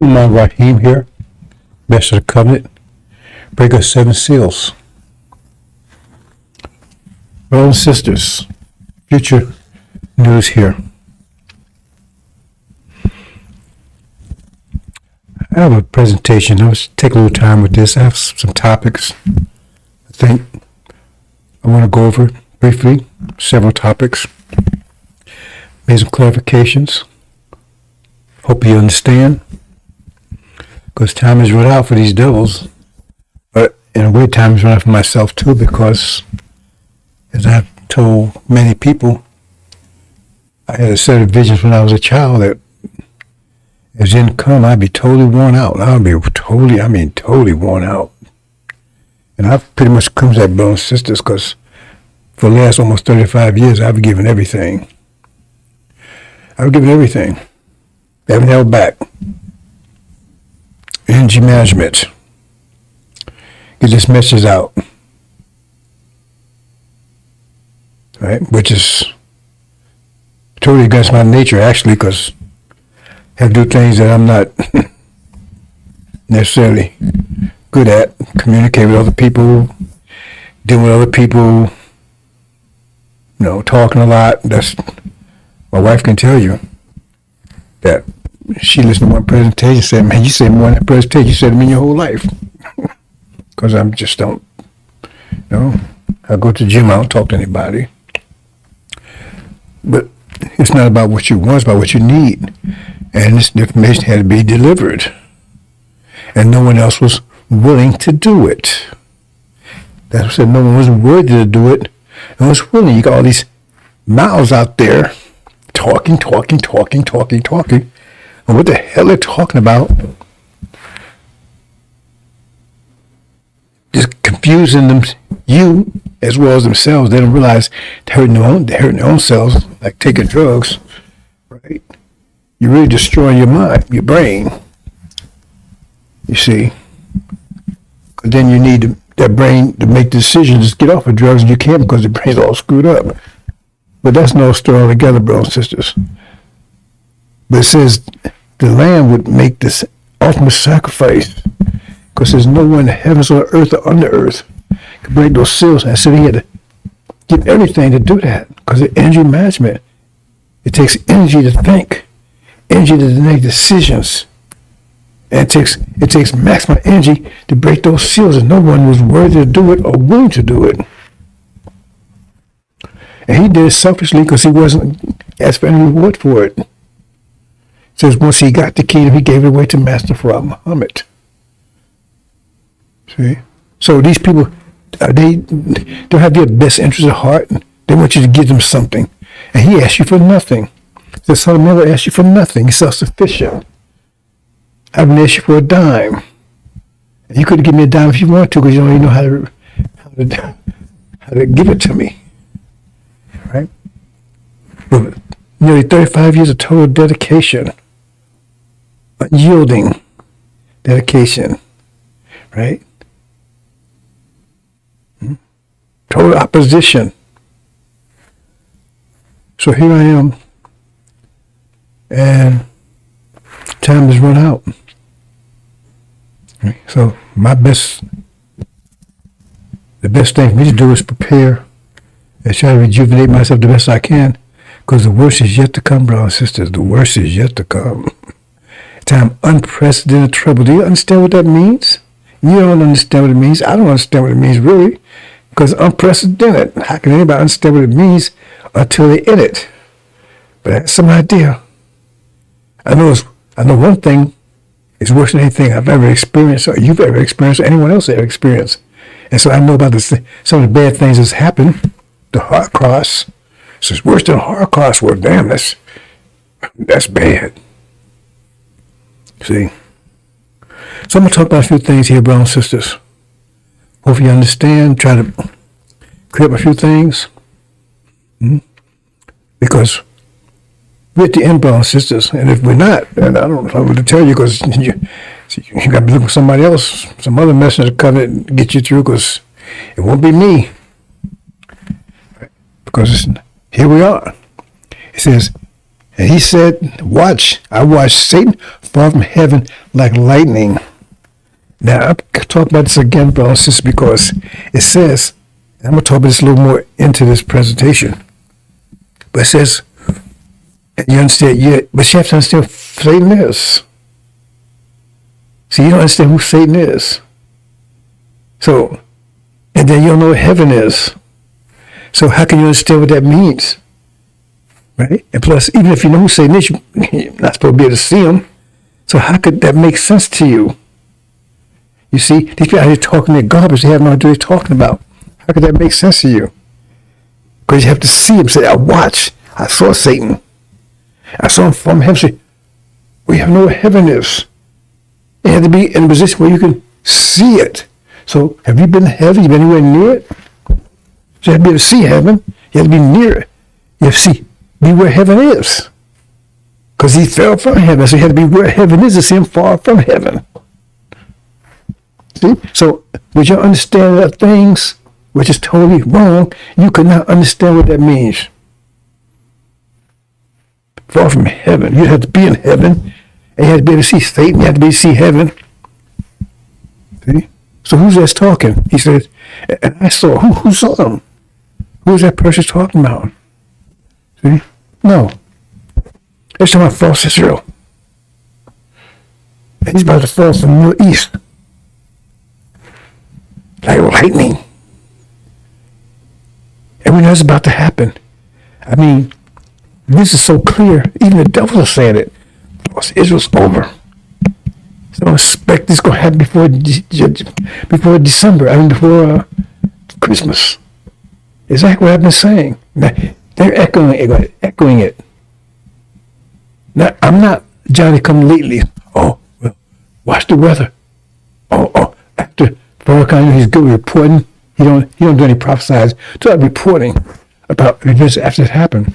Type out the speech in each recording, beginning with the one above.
Rahim here, Master of the Covenant, breaker of 7 seals. Brothers and sisters, future news here. I have a presentation. Let's take a little time with this. I have some topics I think I want to go over briefly, several topics. Made some clarifications. Hope you understand. Because time has run out for these devils. But in a way, time has run out for myself too, because as I've told many people, I had a set of visions when I was a child that if it didn't come, I'd be totally worn out. Totally worn out. And I've pretty much come to that, brothers and sisters, because for the last almost 35 years, I've given everything. I've given everything. I haven't held back. Energy management. Get this message out. Right? Which is totally against my nature, actually, because I have to do things that I'm not necessarily good at. Communicate with other people, deal with other people, talking a lot. That's, my wife can tell you that she listened to one presentation and said, man, you said more in that presentation you said to me in your whole life. Because I just don't, I go to the gym, I don't talk to anybody. But it's not about what you want, it's about what you need. And this information had to be delivered. And no one else was willing to do it. That's what I said, no one was worthy to do it. No one was willing. You got all these mouths out there talking. And what the hell they're talking about? Just confusing them, you as well as themselves. They don't realize they're hurting their own selves, like taking drugs, right? You're really destroying your mind, your brain. You see, because then you need that brain to make decisions, get off of drugs, and you can't because the brain's all screwed up. But that's no story altogether, brothers and sisters. But it says the Lamb would make this ultimate sacrifice because there's no one in the heavens or earth or under earth could break those seals. And so he had to give everything to do that because of energy management. It takes energy to think, energy to make decisions. And it takes maximum energy to break those seals, and no one was worthy to do it or willing to do it. And he did it selfishly because he wasn't asked for any reward for it. It says once he got the kingdom, he gave it away to Master Farad Muhammad. See? So these people, they don't have your best interest at heart. They want you to give them something. And he asked you for nothing. The Son of Man will ask you for nothing. He's self-sufficient. I haven't asked you for a dime. And you could give me a dime if you want to, because you don't even know how to give it to me. Right? But nearly 35 years of total dedication, unyielding dedication, right? Total opposition. So here I am, and time has run out. Right? So the best thing for me to do is prepare and try to rejuvenate myself the best I can, because the worst is yet to come, brothers and sisters. The worst is yet to come. Time unprecedented trouble. Do you understand what that means? You don't understand what it means. I don't understand what it means, really, because it's unprecedented. How can anybody understand what it means until they're in it? But I have some idea. I know one thing is worse than anything I've ever experienced, or you've ever experienced, or anyone else ever experienced. And so I know about some of the bad things that's happened. The Holocaust. So it's worse than the Holocaust. Well, damn, that's bad. See? So I'm going to talk about a few things here, brothers and sisters. Hope you understand. Try to clear up a few things. Because we're at the end, brothers and sisters. And if we're not, and I don't know what to tell you, because you got to be looking for somebody else, some other messenger to come and get you through, because it won't be me. Because here we are. It says, And he said, watch, I watched Satan fall from heaven like lightning. Now, I'm going to talk about this again, brothers and sisters, because it says, and I'm going to talk about this a little more into this presentation, but it says, and you understand, but you have to understand who Satan is. See, you don't understand who Satan is. So, and then you don't know what heaven is. So how can you understand what that means? Right? And plus, even if you know who Satan is, you're not supposed to be able to see him. So how could that make sense to you? You see, these people out here talking their garbage, they have no idea what they're talking about. How could that make sense to you? Because you have to see him. Say, I saw Satan. I saw him from heaven. Say, we have no heaven is. You have to be in a position where you can see it. So have you been to heaven? You been anywhere near it? So you have to be able to see heaven. You have to be near it. You have to be where heaven is. Because he fell from heaven. So you have to be where heaven is to see him far from heaven. See? So with your understanding of things, which is totally wrong, you could not understand what that means. Far from heaven. You have to be in heaven. And you have to be able to see Satan. You have to be able to see heaven. See? So who's that talking? He says, and I saw, who saw him? Who's that person talking about? See? No. They're talking about false Israel. And he's about to fall from the Middle East. Like lightning. And we know it's about to happen. I mean, this is so clear. Even the devil is saying it. False Israel's over. So I expect this going to happen before December. I mean, before Christmas. Exactly what I've been saying. Now, they're echoing it. Now, I'm not Johnny come lately. Oh, well, watch the weather. Oh, after Farrakhan, he's good with reporting. He don't do any prophesies. So I'm reporting about events after it happened.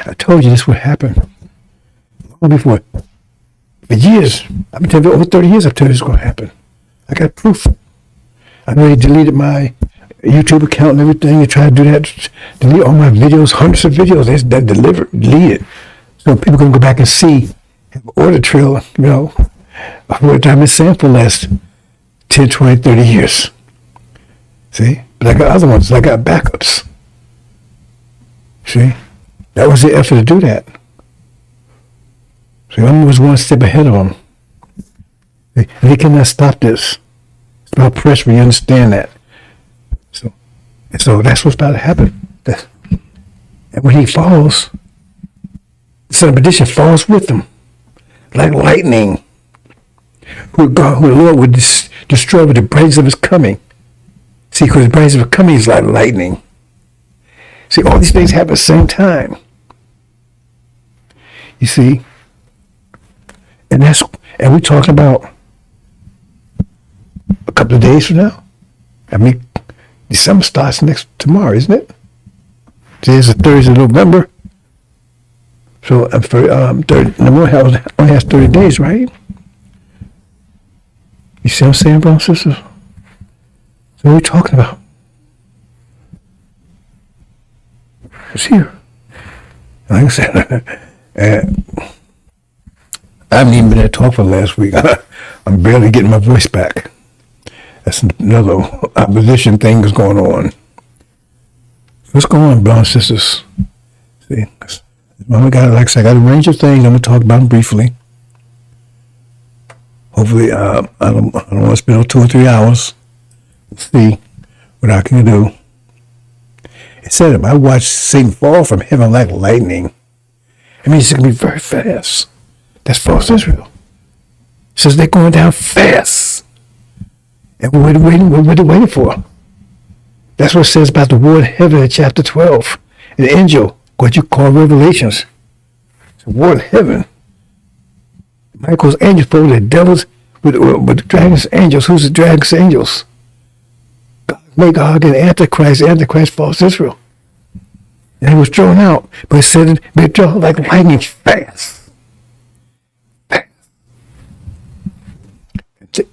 I told you this would happen. Long before. For years. I've been telling you over 30 years I've told you this is going to happen. I got proof. I already deleted my YouTube account and everything. I tried to do that. Delete all my videos, hundreds of videos. That deleted. So people can go back and see, have an audit trail, of what I've been saying for the last 10, 20, 30 years. See? But I got other ones. I got backups. See? That was the effort to do that. See, I was one step ahead of them. They cannot stop this. It's about pressure. You understand that. So that's what's about to happen. And when he falls, the son of perdition falls with him, like lightning. Who the Lord would destroy with the brightness of his coming. See, because the brightness of his coming is like lightning. See, all these things happen at the same time. You see, and we're talking about a couple of days from now. I mean, December starts tomorrow, isn't it? Today's the 30th of November. So November only has 30 days, right? You see what I'm saying, brothers and sisters? So what are we talking about? It's here. Like I said, I haven't even been at talk for last week. I'm barely getting my voice back. That's another opposition thing that's going on. What's going on, brothers and sisters? See, I got a range of things. I'm going to talk about them briefly. Hopefully, I don't want to spend 2 or 3 hours. We'll see what I can do. It said, if I watched Satan fall from heaven like lightning, it means it's going to be very fast. That's false Israel. It says they're going down fast. And what are they waiting for? That's what it says about the war in heaven in chapter 12. An angel, what you call Revelations. It's a war in heaven. Michael's angels fought the devils with the dragon's angels. Who's the dragon's angels? Magog and Antichrist. Antichrist false Israel. And he was thrown out. But it said they thrown like lightning fast.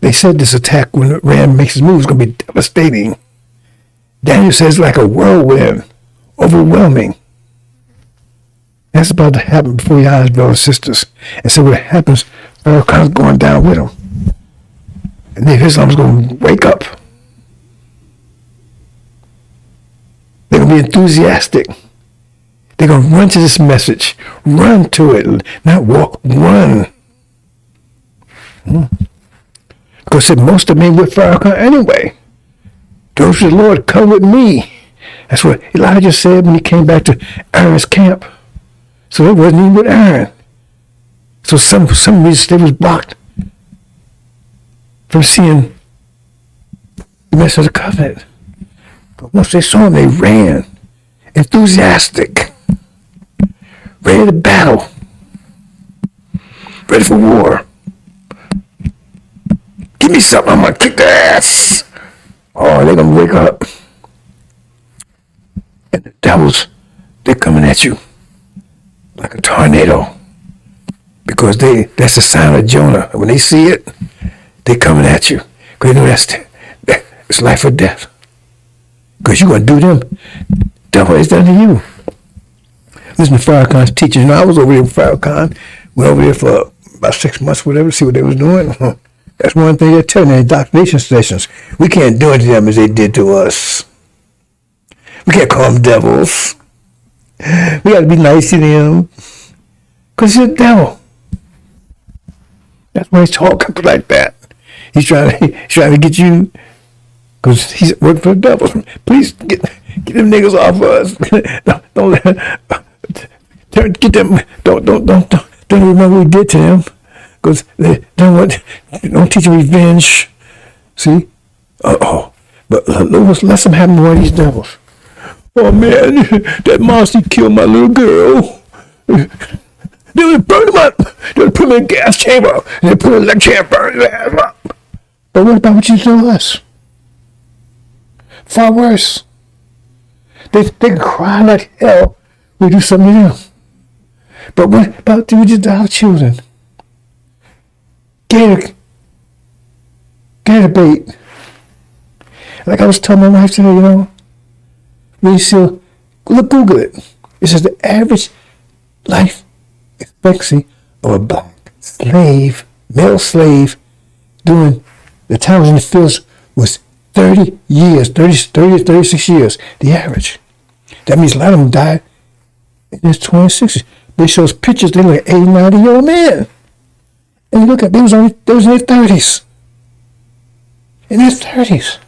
They said this attack, when the ram makes his move, is going to be devastating. Daniel says like a whirlwind, overwhelming. That's about to happen before your eyes, brothers and sisters. And so what happens, Farrakhan's going down with them. And then Islam's going to wake up. They're going to be enthusiastic. They're going to run to this message. Run to it. Not walk, run. Because most of them ain't with Farrakhan anyway. Those of the Lord come with me. That's what Elijah said when he came back to Aaron's camp. So it wasn't even with Aaron. So some reason they was blocked from seeing the message of the covenant. But once they saw him, they ran. Enthusiastic. Ready to battle. Ready for war. Give me something, I'm going to kick their ass. Oh, they're going to wake up. And the devils, they're coming at you like a tornado. Because that's the sign of Jonah. When they see it, they're coming at you. Because they know it's life or death. Because you're going to do them. Devil is done to you. Listen to Farrakhan's teaching. You know, I was over there with Farrakhan. Went over there for about 6 months, whatever, to see what they was doing. That's one thing they're telling the indoctrination stations. We can't do it to them as they did to us. We can't call them devils. We got to be nice to them. Because he's a devil. That's why he's talking like that. He's trying to get you, because he's working for the devil. Please get them niggas off of us. Get them. Don't remember what we did to them. Because they don't teach them revenge. See? But let them have more of these devils. Oh man, that monster killed my little girl. They would burn him up. They would put him in a gas chamber. And they put him in a chamber and burn his ass up. But what about what you do to us? Far worse. They can cry like hell. We do something to them. But what about what you do to our children? Gator bait. Like I was telling my wife today, you know, when you see, look, Google it. It says the average life expectancy of a black slave, male slave, during the time I was in the fields was 30 years, 36 years, the average. That means a lot of them died in their 20s, 60s. They show us pictures, they look like 80, 90-year-old men. And you look at, they was in their 30s. In their 30s.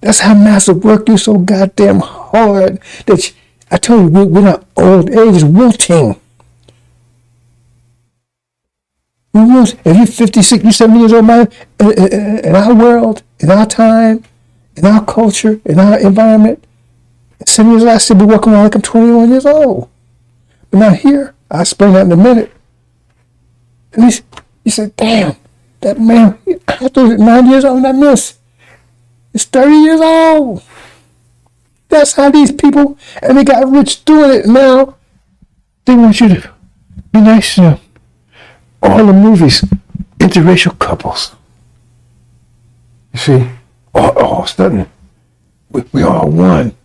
That's how massive work is so goddamn hard that I told you, we're not old age, it's wilting. If you're 56, you're 70 years old, man, in our world, in our time, in our culture, in our environment, 7 years old, I still be walking around like I'm 21 years old. But not here. I'll explain that in a minute. At least you say, damn, that man, I thought he was 9 years old and I missed. It's 30 years old. That's how these people, and they got rich doing it now. They want you to be nice to them. All the movies, interracial couples. You see, all of a sudden, we all one.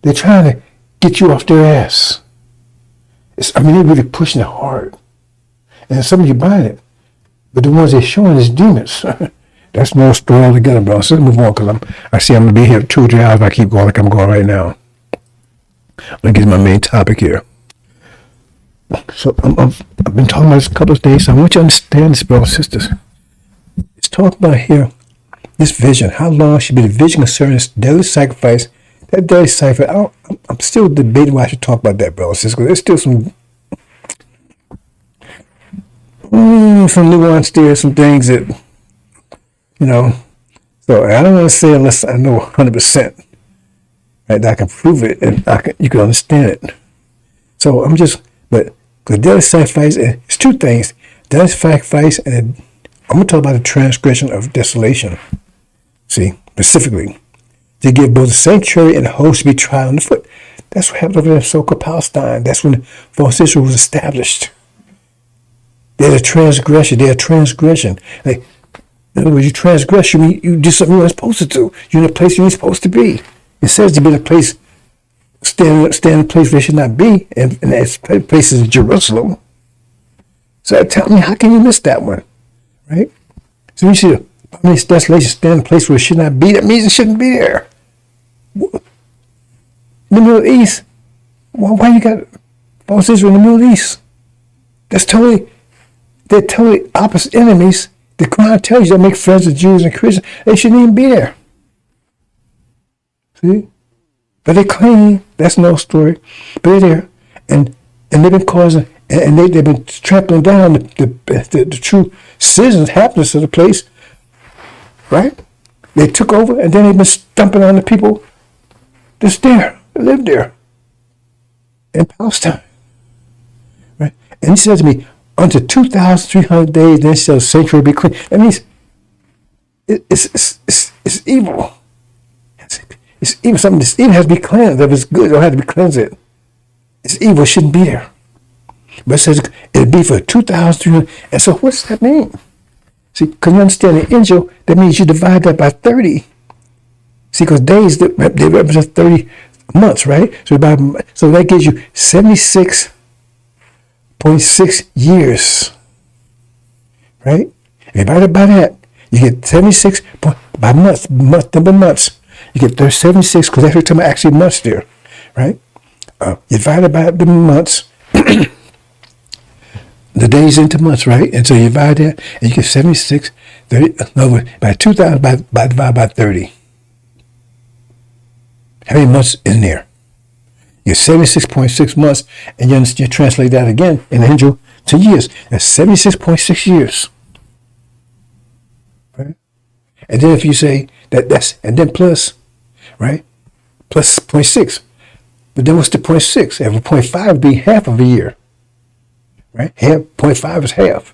They're trying to get you off their ass. They're really pushing it hard. And some of you buying it. But the ones they're showing is demons. That's no story altogether, bro. So let's move on, because I see I'm going to be here 2 or 3 hours if I keep going like I'm going right now. I'm going to get to my main topic here. So I've been talking about this a couple of days, so I want you to understand this, brothers and sisters. It's talking about here, this vision. How long should be the vision concerning this daily sacrifice? That daily sacrifice, I'm still debating why I should talk about that, brothers and sisters, because there's still some nuance there, some things that, you know. So I don't want to say unless I know 100%, right, that I can prove it and you can understand it. So but the daily sacrifice, it's two things. Daily sacrifice, and I'm going to talk about the transgression of desolation. See, specifically, to give both the sanctuary and the host to be tried on the foot. That's what happened over there in so-called Palestine. That's when false Israel was established. There's a transgression. Like, in other words, you transgress, you do something you're not supposed to do. You're in a place you're not supposed to be. It says to be in a place stand in a place where they should not be, and that's places in Jerusalem. So tell me, how can you miss that one, right? So you see the permanent desolation, stand in a place where it should not be. That means it shouldn't be there. In the Middle East, why you got false Israel in the Middle East? They're totally opposite enemies. The Quran tells you to make friends with Jews and Christians. They shouldn't even be there. See? But they claim, that's no story, but they're there. And they've been causing, and they've been trampling down the true citizens, happiness of the place, right? They took over, and then they've been stumping on the people that's there, that live there in Palestine, right? And he said to me, unto 2,300 days, then shall the sanctuary be clean. That means it's evil. It's evil. Something that's evil has to be cleansed. If it's good, it'll have to be cleansed. It's evil. It shouldn't be there. But it says it'll be for 2,300. And so what does that mean? See, because you understand the angel, that means you divide that by 30. See, because days, they represent 30 months, right? So that gives you 76.6 years, right? Divided by that, you get 76 by months, number of months. You get 76, because that's what we're actually months there, right? You divide it by the months, the days into months, right? And so you divide that, and you get 76, 30, no, by 2,000, by 30. How many months in there? You get 76.6 months, and you translate that again in the Hebrew to years. That's 76.6 years. Right? And then if you say and then plus, right? Plus 0.6. But then what's the 0.6? If a 0.5 would be half of a year. Right? 0.5 is half.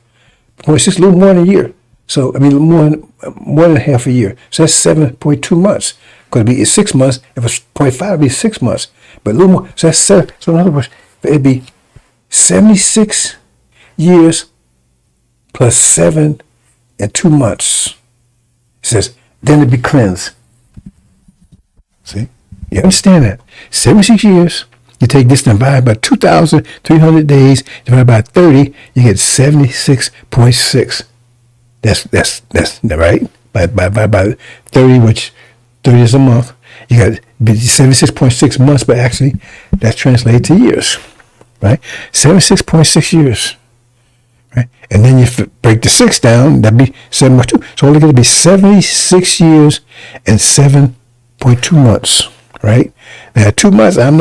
0.6 is a little more than a year. So, I mean, more than half a year. So that's 7.2 months. Because it'd be 6 months. If it's 0.5, it'd be 6 months. But a little more. So that's 7. So in other words, it'd be 76 years plus 7 and 2 months. It says, then it'd be cleansed. See? You understand that? 76 years. You take this and divide by 2,300 days, divided by 30, you get 76.6. That's right. By 30, which 30 is a month. You got 76.6 months, but actually that's translated to years, right? 76.6 years, right? And then you break the 6 down, that'd be 7.2. So only going to be 76 years and 7.2 months, right? Now 2 months, I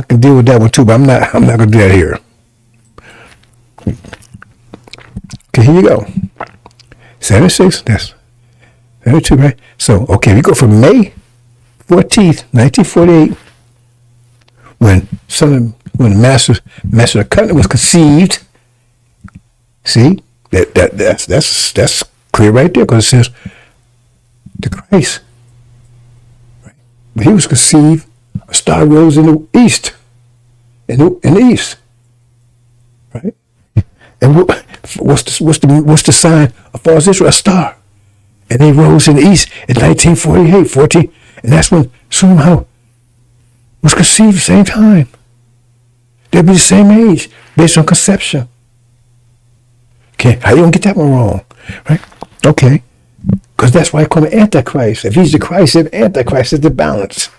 can deal with that one too, but I'm not going to do that here. Okay, here you go. 76, that's 72, right? So, okay, we go from May 14th, 1948, when the Master Covenant was conceived. See, that's clear right there, because it says the Christ. Right? When he was conceived, a star rose in the east, in the east, right? And what's the sign of false Israel? A star. And they rose in the east in 1948, and that's when somehow was conceived at the same time. They'll be the same age based on conception. Okay, how you gonna get that one wrong, right? Okay, because that's why I call him Antichrist. If he's the Christ, then Antichrist is the balance.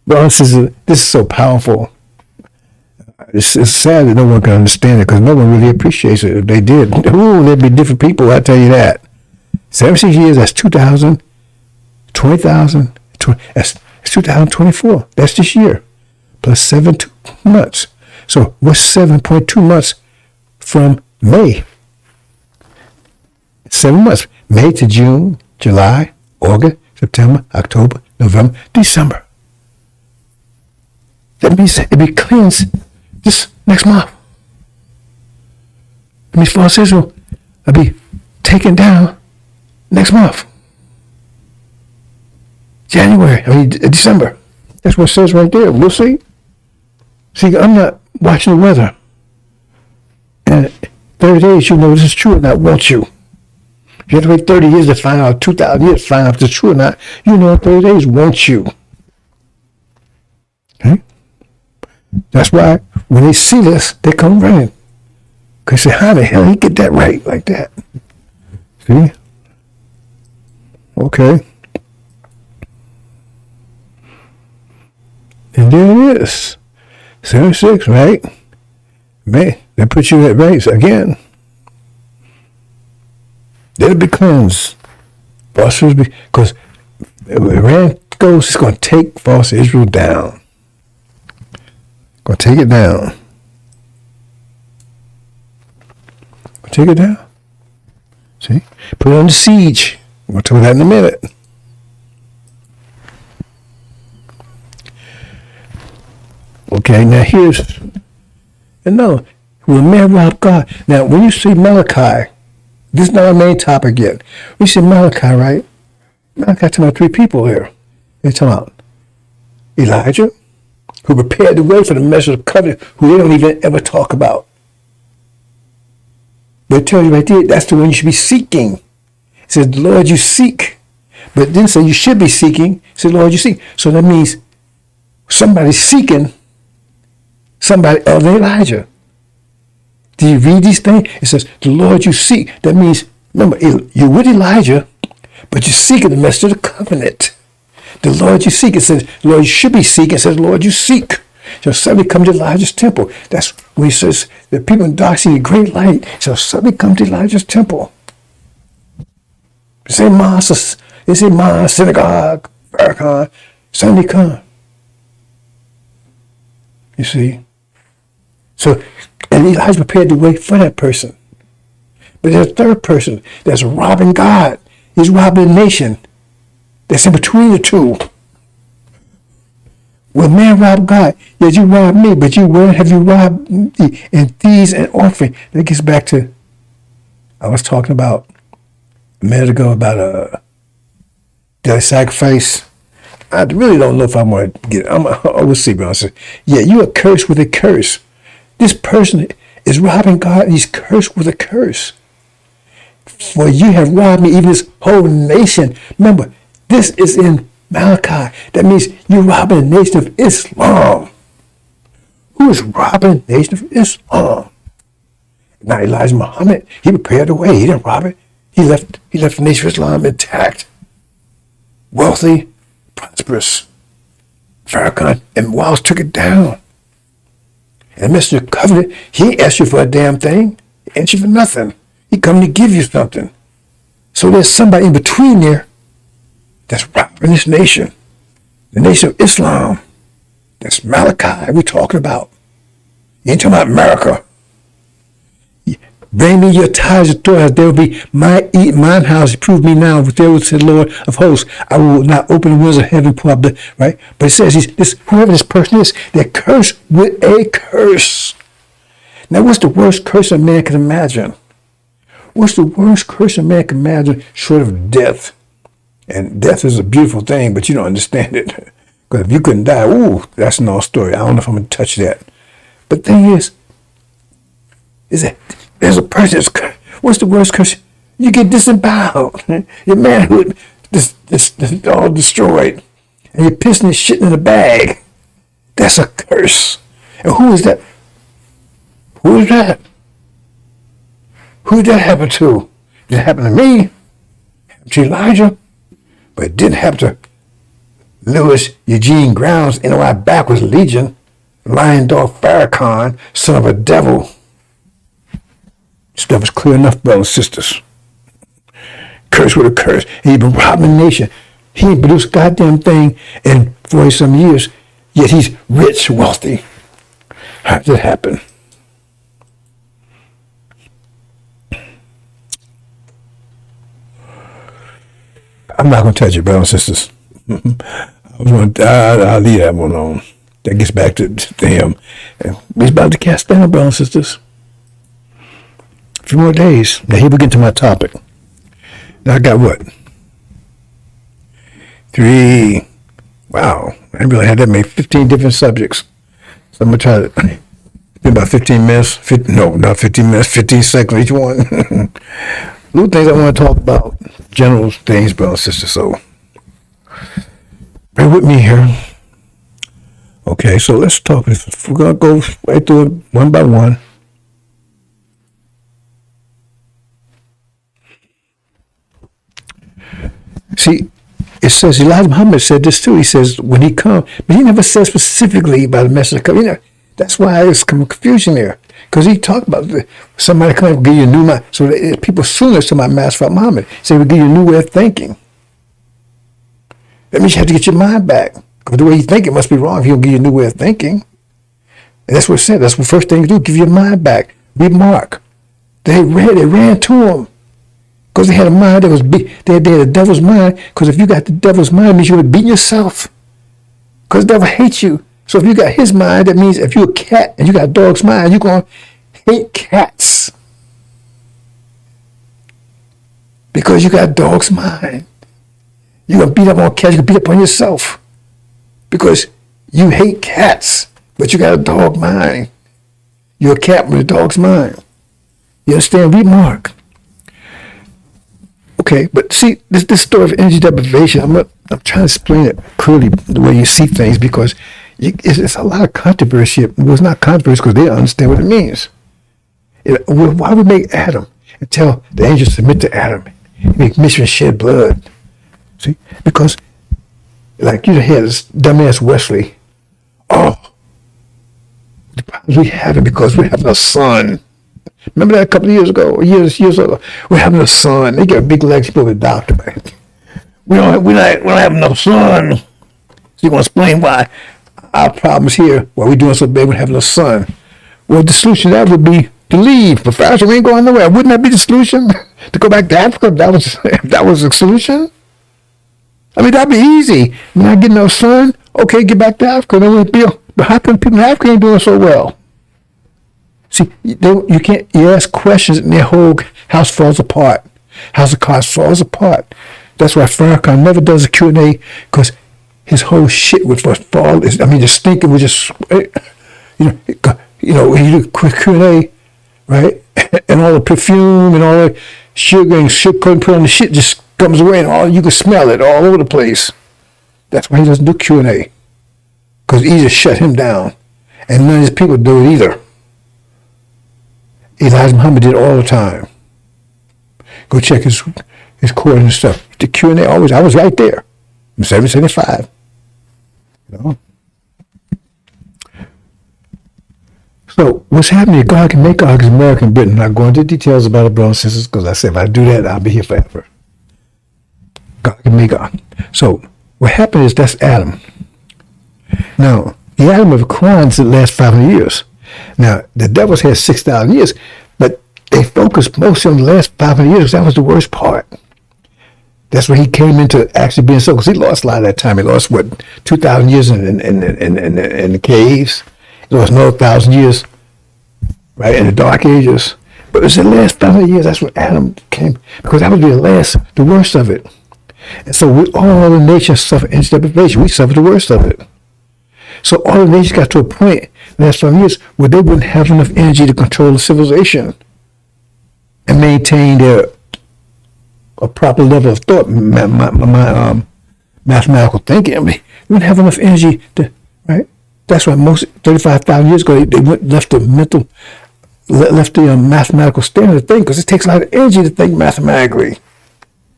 Well, this is so powerful. It's sad that no one can understand it, because no one really appreciates it. If they did, there'd be different people, I tell you that. 76 years, that's 2,000, 20,000, that's 2024. That's this year, plus 7 months. So what's 7.2 months from May? 7 months. May to June, July, August, September, October, November, December. That means it'll be cleansed this next month. That means false Israel will be taken down next month. December. That's what it says right there. We'll see. See, I'm not watching the weather. And 30 days, you know this is true or not, won't you? If you have to wait 30 years to find out, 2,000 years to find out if it's true or not, you know in 30 days, won't you? Okay? That's why when they see this, they come running. Because they say, how the hell he get that right like that? See? Okay. And there it is. 76, right? Man, that puts you at race again. Then it becomes false Israel, because Iran goes, it's going to take false Israel down. Going to take it down. Take it down. See? Put it under siege. We'll talk about that in a minute. Okay, now here's another. Will man rob God? Now, when you see Malachi, this is not our main topic yet. We see Malachi, right? Malachi talking about three people here. They're talking about Elijah, who prepared the way for the message of covenant, who they don't even ever talk about. But it tells you right there, that's the one you should be seeking. It says, the Lord you seek. But it didn't say you should be seeking. It said, Lord you seek. So that means somebody's seeking somebody other than Elijah. Do you read these things? It says, the Lord you seek. That means, remember, you're with Elijah, but you're seeking the message of the covenant. The Lord you seek. It says, the Lord you should be seeking. It says, Lord you seek. Shall suddenly come to Elijah's temple. That's when he says, the people in dark see a great light. Shall suddenly come to Elijah's temple. They say mosque, synagogue, Farrakhan, suddenly come. You see? So, and Elijah prepared the way for that person. But there's a third person that's robbing God. He's robbing the nation. That's in between the two. Will man rob God? Yes, you robbed me, but where have you robbed me? In thieves and offering. That gets back to, I was talking about a minute ago about the sacrifice. I really don't know if I'm going to get it. I will see, but I said, yeah, you are cursed with a curse. This person is robbing God, and he's cursed with a curse. For you have robbed me, even this whole nation. Remember, this is in Malachi. That means you're robbing the nation of Islam. Who is robbing the nation of Islam? Now Elijah Muhammad, he prepared the way. He didn't rob it. He left the nation of Islam intact, wealthy, prosperous. Farrakhan and Wiles took it down. And Mr. Covenant, he ain't asked you for a damn thing. He asked you for nothing. He come to give you something. So there's somebody in between there that's robbing this nation. The nation of Islam. That's Malachi we're talking about. You ain't talking about America. Bring me your tithes and storehouse. There will be mine house. Prove me now. There will say Lord of hosts. I will not open the windows of heaven and pour out the, right? But it says whoever this person is, they're cursed with a curse. Now what's the worst curse a man can imagine? What's the worst curse a man can imagine short of death? And death is a beautiful thing, but you don't understand it. Because if you couldn't die, ooh, that's another story. I don't know if I'm going to touch that. But the thing is that there's a person that's cursed. What's the worst curse? You get disemboweled. Your manhood is all destroyed. And you're pissing and shitting in a bag. That's a curse. And who is that? Who is that? Who did that happen to? Did it happen to me? Happened to Elijah? But it didn't happen to Louis Eugene Grounds, NOI Backwards Legion, Lion Dog Farrakhan, son of a devil. Stuff is clear enough, brothers and sisters. Curse with a curse. And he's been robbing the nation. He ain't produced a goddamn thing in 40-some years, yet he's rich, wealthy. How did that happen? I'm not going to touch it, brothers and sisters. I'll leave that one alone. That gets back to him. And he's about to cast down, brothers and sisters. A few more days. Now here we get to my topic. Now I got what? 3. Wow. I really had that many 15 different subjects. So I'm going to try to, it's been about 15 minutes. No, not 15 minutes, 15 seconds each one. Little things I want to talk about. General things, brothers and sisters. So bear with me here. Okay, so let's talk. We're going to go right through it one by one. See, it says Elijah Muhammad said this too. He says when he comes, but he never said specifically about the message coming. You know, that's why there's confusion there. Because he talked about somebody coming and give you a new mind. So people assume it's to my Master Muhammad. Say we give you a new way of thinking. That means you have to get your mind back. Because the way you think it must be wrong if he don't give you a new way of thinking. And that's what it said. That's the first thing you do, give your mind back. Remark. They ran to him. Because they had a mind that was big. They had the devil's mind. Because if you got the devil's mind, it means you would beat yourself. Because the devil hates you. So if you got his mind, that means if you're a cat and you got a dog's mind, you're going to hate cats. Because you got a dog's mind. You're going to beat up on cats. You're going to beat up on yourself. Because you hate cats, but you got a dog mind. You're a cat with a dog's mind. You understand? Remark. Okay, but see, this story of energy deprivation, I'm trying to explain it clearly the way you see things because it's a lot of controversy. Well, it's not controversy because they don't understand what it means. Why would we make Adam and tell the angels to submit to Adam? Make mission and shed blood. See? Because, like you had this dumbass Wesley. Oh, the problems we having because we're having a son. Remember that a couple of years ago, years ago? We're having a son. They got big legs, people with a doctor, man. We don't have no son. So you want to explain why our problems here, why we're doing so bad, we're having a son. Well, the solution to that would be to leave. But first, we ain't going nowhere. Wouldn't that be the solution? To go back to Africa? If that was the solution? I mean, that'd be easy. We're not getting no son. Okay, get back to Africa. But how come people in Africa ain't doing so well? See, you can't. You ask questions and their whole house falls apart. House of cards falls apart. That's why Farrakhan never does a Q&A because his whole shit would fall. The stinking would just, when you do quick Q&A, right? And all the perfume and all the sugar and shit couldn't put on the shit just comes away and you can smell it all over the place. That's why he doesn't do Q&A because it easy to shut him down, and none of his people do it either. Elijah Muhammad did all the time. Go check his course and stuff. The Q&A always, I was right there. I'm 775. You know? So what's happening? God can make God is American Britain. I'm not going into details about it, brothers and sisters, because I said if I do that, I'll be here forever. God can make God. So what happened is that's Adam. Now, the Adam of the Quran is the last 500 years. Now, the devils had 6,000 years, but they focused mostly on the last 500 years. That was the worst part. That's when he came into actually being so, because he lost a lot of that time. He lost, 2,000 years in the caves. He lost another 1,000 years, right, in the Dark Ages. But it was the last 500 years, that's when Adam came, because that would be the worst of it. And so all the nations suffer energy deprivation. We suffer the worst of it. So all the nations got to a point in the last 5 years where they wouldn't have enough energy to control the civilization and maintain a proper level of thought, mathematical thinking. I mean, they wouldn't have enough energy to, right? That's why most 35,000 years ago they left the mathematical standard to think, because it takes a lot of energy to think mathematically.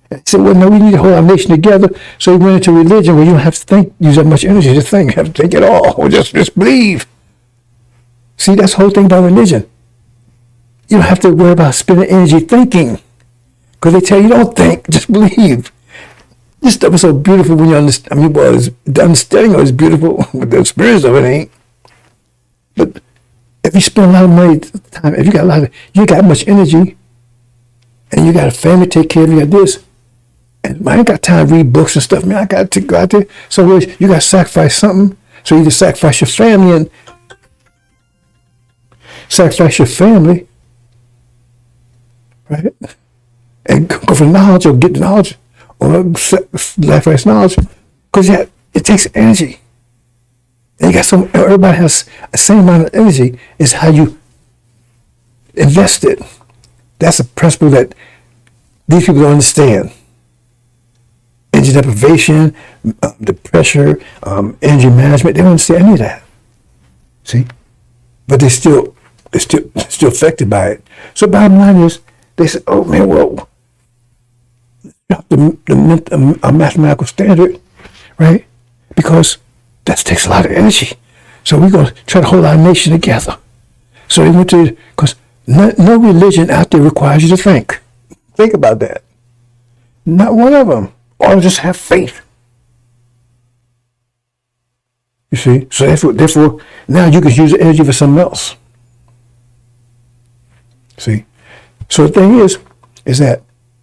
And he said, well, no, we need to hold our nation together. So he went into religion where you don't have to use that much energy to think. You have to think it all, or just believe. See, that's the whole thing about religion. You don't have to worry about spending energy thinking, because they tell you don't think, just believe. This stuff is so beautiful when you understand. I mean, the understanding of it is beautiful, but the experience of it ain't. But if you spend a lot of money, time, if you got much energy, and you got a family to take care of, you got this. And I ain't got time to read books and stuff, man. I got to go out there. So you got to sacrifice something. So you either sacrifice your family right? And go for knowledge or get the knowledge or sacrifice knowledge. Because it takes energy. And everybody has the same amount of energy is how you invest it. That's a principle that these people don't understand. energy deprivation, the pressure, energy management. They don't understand any of that. See, but they're still affected by it. So bottom line is, they said, "Oh man, well, drop a mathematical standard, right? Because that takes a lot of energy. So we're gonna try to hold our nation together." So they went to, because no religion out there requires you to think. Think about that. Not one of them. All just have faith. You see? So therefore, now you can use the energy for something else. See? So the thing is that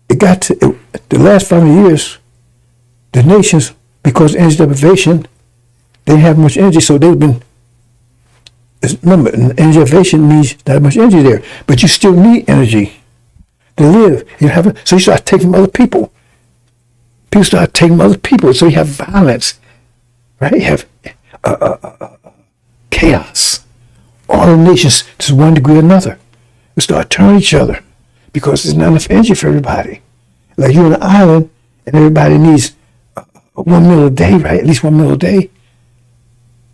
it got to, the last 5 years, the nations, because of energy deprivation, they didn't have much energy, so they've been, remember, energy deprivation means not much energy there, but you still need energy to live. So you start taking from other people. People start taking from other people, so you have violence, right? You have chaos. All the nations, to one degree or another, we start turning each other because there's not enough energy for everybody. Like you're on an island and everybody needs 1 meal a day, right? At least 1 meal a day.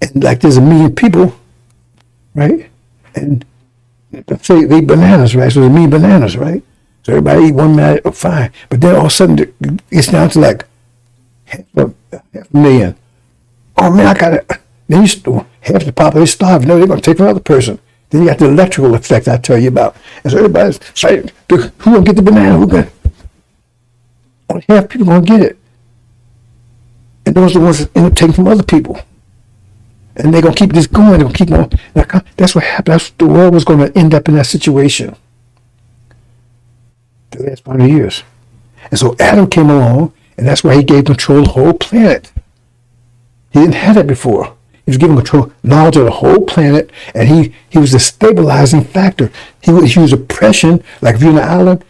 And like there's 1 million people, right? And let's say they eat bananas, right? So there's 1 million bananas, right? So everybody eat 1 meal, fine. But then all of a sudden it's down to like half a million. Oh man, I got it. Then half the population starved. No, they're going to take another person. Then you got the electrical effect I tell you about. And so everybody's fighting. Who going to get the banana? Only half people going to get it. And those are the ones that end up taking from other people. And they're going to keep this going. They're going to keep on. That's what happened. That's the world was going to end up in that situation. The last 100 years. And so Adam came along, and that's why he gave control of the whole planet. He didn't have that before. He was given control, knowledge of the whole planet, and he was a stabilizing factor. He would use oppression, like if you're on an island,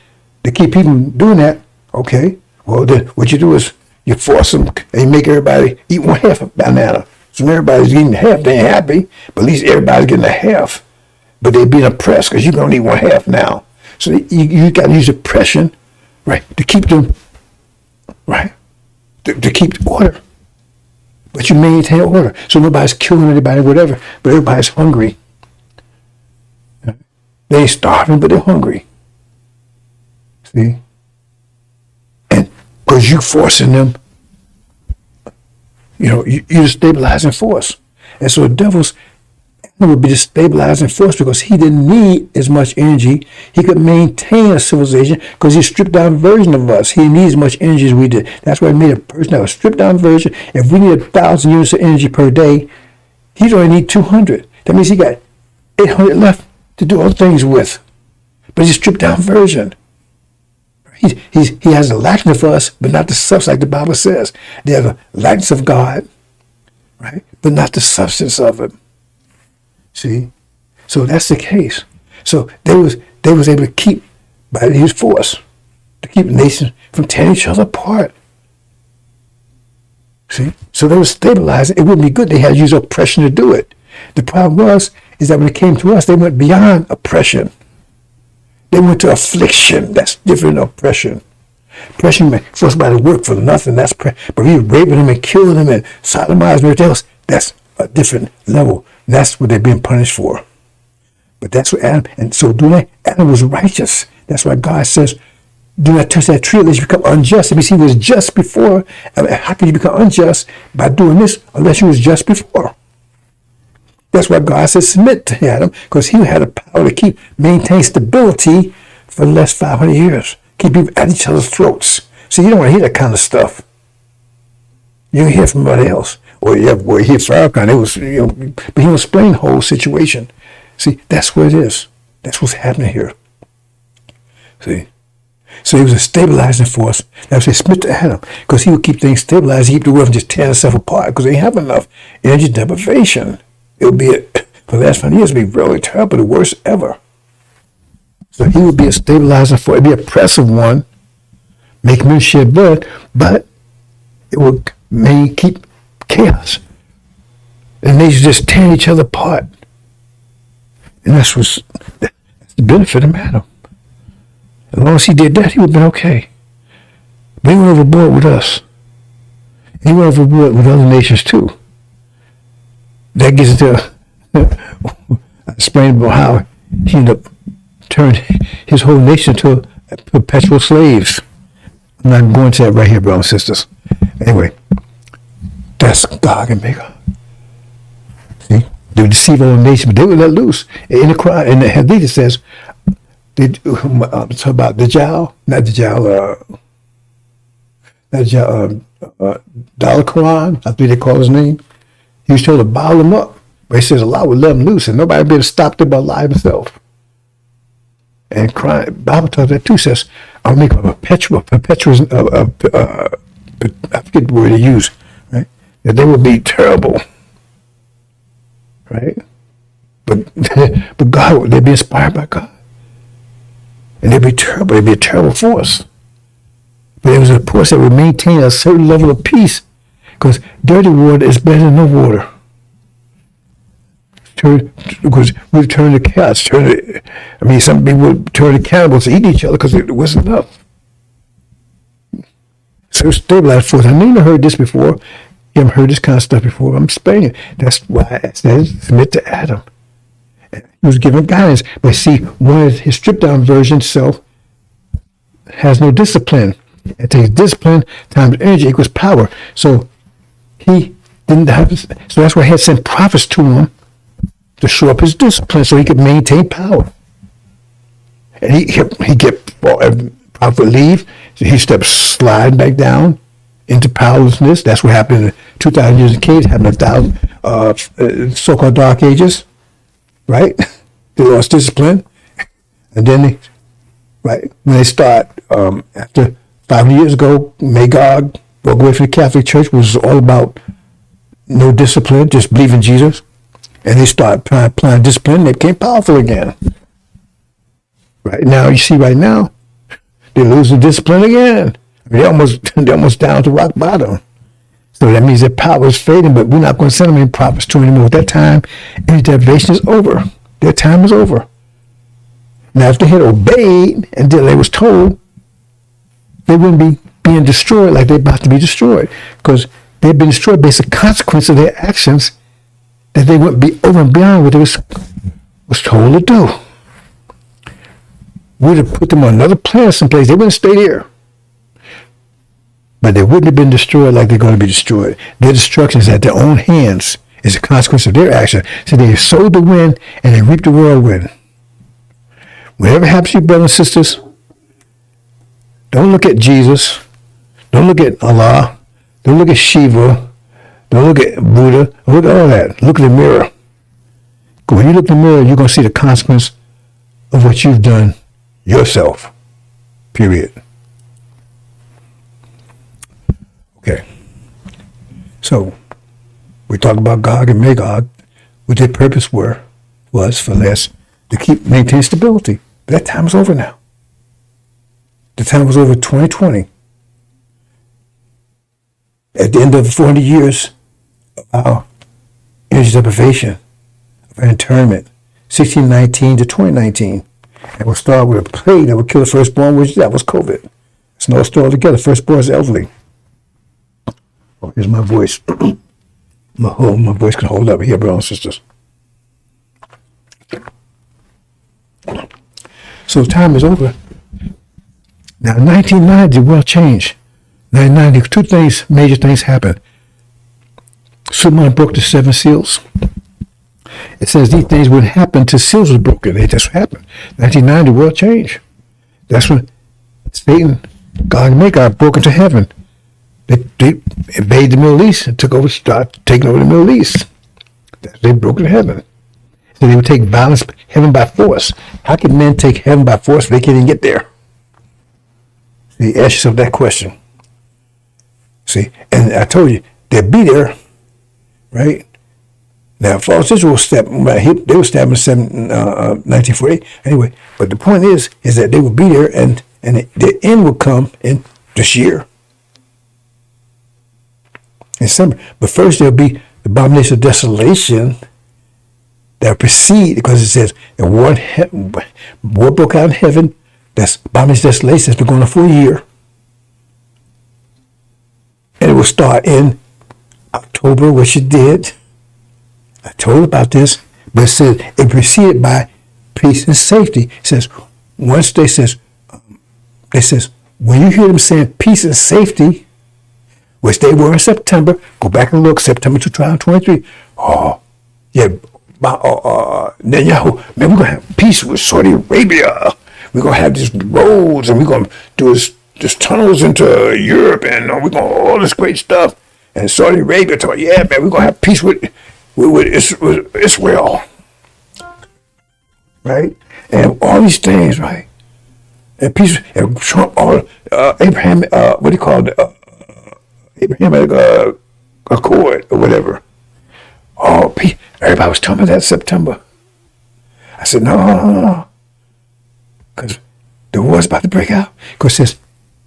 to keep people from doing that. Okay, well then what you do is you force them and you make everybody eat 1/2 a banana. So when everybody's eating half, they ain't happy, but at least everybody's getting a half. But they're being oppressed because you're going to eat 1/2 now. So you got to use oppression, right, to keep them, right, to keep order. But you maintain order. So nobody's killing anybody, whatever, but everybody's hungry. They ain't starving, but they're hungry. See? And because you forcing them, you're the stabilizing force. And so the devil's would be the stabilizing force because he didn't need as much energy. He could maintain a civilization because he's a stripped down version of us. He needs as much energy as we did. That's why he made a person that was stripped down version. If we need 1,000 units of energy per day, he'd only need 200. That means he got 800 left to do other things with. But he's a stripped down version. He has the likeness of us, but not the substance like the Bible says. They have the likeness of God, right? But not the substance of it. See, so that's the case. So they was able to keep by his force to keep the nation from tearing each other apart. See, so they were stabilizing. It wouldn't be good. They had to use oppression to do it. The problem is that when it came to us, they went beyond oppression. They went to affliction. That's different than oppression. Oppression meant force somebody to work for nothing. But if you raping them and killing them and sodomizing everything else, that's a different level. That's what they're being punished for. But that's what Adam, and so doing that, Adam was righteous. That's why God says, do not touch that tree unless you become unjust. It means he was just before. How can you become unjust by doing this unless you was just before? That's why God says submit to Adam, because he had the power to maintain stability for the last 500 years. Keep people at each other's throats. See, you don't want to hear that kind of stuff. You don't hear from somebody else. Or you hear Farrakhan, but he'll explain the whole situation. See, that's what it is. That's what's happening here. See? So he was a stabilizing force. That's why he submit to Adam, because he would keep things stabilized. He keep the world from just tearing itself apart, because they have enough energy deprivation. It would be, for the last 5 years, it would be really terrible, the worst ever. So he would be a stabilizing force. It would be an oppressive one, make men shed blood, but it would keep chaos. And they just tearing each other apart. And that's the benefit of Adam. As long as he did that, he would have been okay. But he went overboard with us. He went over with other nations too. That gets into I explained about how he ended up turning his whole nation to perpetual slaves. I'm not going to that right here, brothers and sisters. Anyway, that's Gog and Magog. See, they would deceive all nations, but they were let loose. In the Quran, in the Hadith, it says, talk about Dajjal, not Dajjal, Dollar Quran, I think they call his name. He was told to bottle him up. But he says Allah would let him loose and nobody would be able to stop them but Allah himself. And Bible tells that too, says, I'll make a perpetual, I forget the word they use, right? That they will be terrible, right? But God, they'd be inspired by God. And they'd be terrible, they'd be a terrible force. But it was a force that would maintain a certain level of peace, because dirty water is better than no water. Because we turn to cats, some people would turn to cannibals to eat each other because it wasn't enough. So stabilized force. I never heard this before. You haven't heard this kind of stuff before. I'm explaining it. That's why I said submit to Adam. He was given guidance. But see, one of his stripped down version self has no discipline. It takes discipline times energy equals power. So he didn't have this. So that's why he had sent prophets to him to show up his discipline so he could maintain power. And he get prophet would leave, so he stepped sliding back down into powerlessness. That's what happened in 2,000 years of caves, happened in 1,000 so-called dark ages, right? They lost discipline. And then when they start, after 500 years ago, Magog broke away from the Catholic Church, which was all about no discipline, just believe in Jesus. And they start applying discipline, they became powerful again. Right now, you see right now, they're losing discipline again. They're almost down to rock bottom. So that means their power is fading, but we're not going to send them any prophets to anymore. At that time, any deprivation is over. Their time is over. Now, if they had obeyed until they was told, they wouldn't be being destroyed like they're about to be destroyed, because they've been destroyed based on the consequence of their actions, that they wouldn't be over and beyond what they was told to do. We'd have put them on another planet someplace. They wouldn't stay there. But they wouldn't have been destroyed like they're going to be destroyed. Their destruction is at their own hands. It's a consequence of their action. So they sowed the wind and they reaped the whirlwind. Whatever happens to you, brothers and sisters, don't look at Jesus. Don't look at Allah. Don't look at Shiva. Don't look at Buddha. Don't look at all that. Look in the mirror. When you look in the mirror, you're going to see the consequence of what you've done yourself. Period. Okay. So, we talk about Gog and Magog. What their purpose was for less to maintain stability. But that time is over now. The time was over 2020. At the end of 400 years of our energy deprivation, of our internment, 1619 to 2019. And we'll start with a plague that would kill the firstborn, which that was COVID. It's no story altogether. Firstborn is elderly. Oh, here's my voice. my voice can hold up here, brothers and sisters. So time is over. Now, in 1990, the world changed. 1990, major things happened. Superman broke the 7 seals. It says these things would happen till seals were broken. They just happened. 1990, the world changed. That's when Satan, God and Magog broke into heaven. They invaded the Middle East and started taking over the Middle East. They broke into heaven. So they would take heaven by force. How can men take heaven by force if they can't even get there? See, ask yourself that question. See, and I told you, they'll be there, right? Now, false Israel they were stabbed in 1948. Anyway, but the point is that they will be there, and the end will come in this year, in December. But first, there'll be the abomination of desolation that will precede, because it says that war broke out in heaven. That's abomination of desolation. It's been going on for a year. And it will start in October, which it did. I told you about this, but it said it preceded by peace and safety. It says once they says when you hear them saying peace and safety, which they were in September, go back and look, September 2023. Oh, yeah, Netanyahu, man, we're gonna have peace with Saudi Arabia. We're gonna have these roads, and we're gonna do this tunnels into Europe, and we're gonna all this great stuff. And Saudi Arabia told, yeah, man, we're gonna have peace with Israel, right? And all these things, right? And peace, and Trump, all Abraham, what do you call it? Abrahamic Accord or whatever. Oh, everybody was telling me that in September. I said, no, because the war's about to break out. Because it says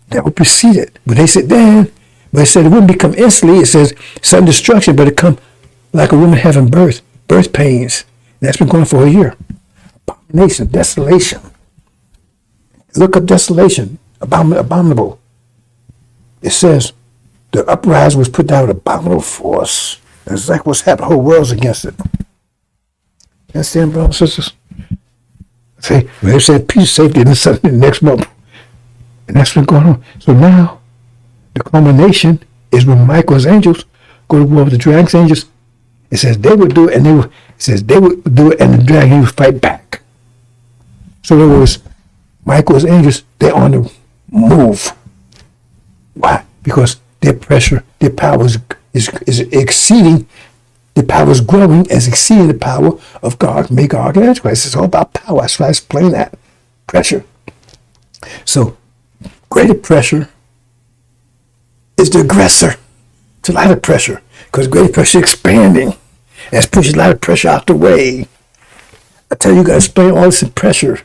that would precede it. But they said then, but it said it wouldn't become instantly. It says sudden destruction, but it come like a woman having birth pains. And that's been going for a year. Abomination, desolation. Look up desolation, abominable. It says the uprising was put down with abominable force. And it's like what's happened, the whole world's against it. You understand, brothers and sisters? See, they said peace, safety, and something the next month. And that's been going on. So now, the culmination is when Michael's angels go to war with the dragon's angels. It says they would do it, and it says they would do it, and the dragon would fight back. So in other words, Michael's angels, they're on the move. Why? Because their pressure, their power is exceeding, the power is growing as exceeding the power of God, Magog, and Antichrist. It's all about power. That's why I explain that. Pressure. So, greater pressure is the aggressor. It's a lot of pressure, because greater pressure is expanding, and it's pushing a lot of pressure out the way. I tell you, you got to explain all this in pressure.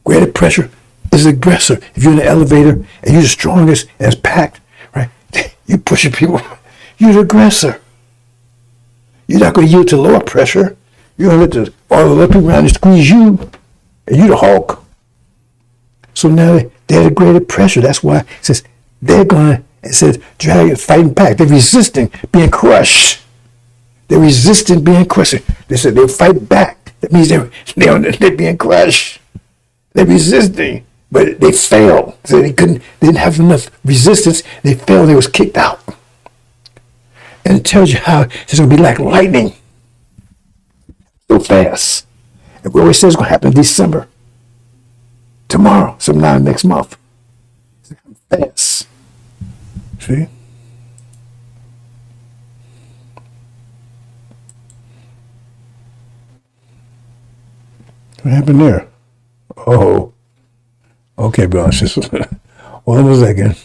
Greater pressure is the aggressor. If you're in the elevator and you're the strongest and it's packed, right? You pushing people. You're the aggressor. You're not going to yield to lower pressure. You're going to let all the other people around you squeeze you, and you're the Hulk. So now they're the greater pressure. That's why it says they're going to, it says, dragon fighting back. They're resisting being crushed. They're resisting being crushed. They said they'll fight back. That means they're being crushed. They're resisting, but they failed. So they didn't have enough resistance. They failed. They was kicked out. And it tells you how it's going to be like lightning. So fast. And we always say it's going to happen in December. Tomorrow, sometime next month. It's going to happen fast. See? What happened there? Oh, okay, bro. Just hold on a second.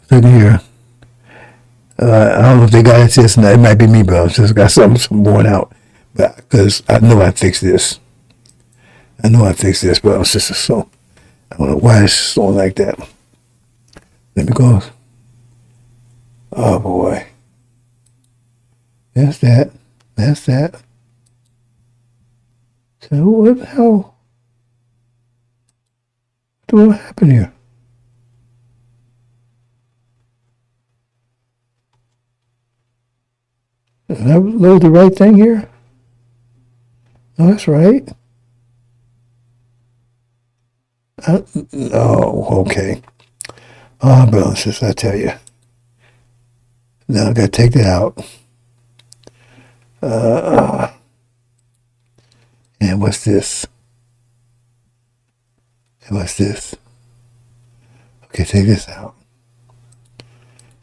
Sitting here. I don't know if they got it this. It might be me, bro. Just got something worn out. But because I know I fixed this. Bro. It's just so. I don't know why it's so like that. Let me go. Oh boy. That's that. So what the hell? What happened here? Did I load the right thing here? No, that's right. Oh, okay. Oh, brothers and sisters, I tell you. Now I gotta take that out. And what's this? Okay, take this out.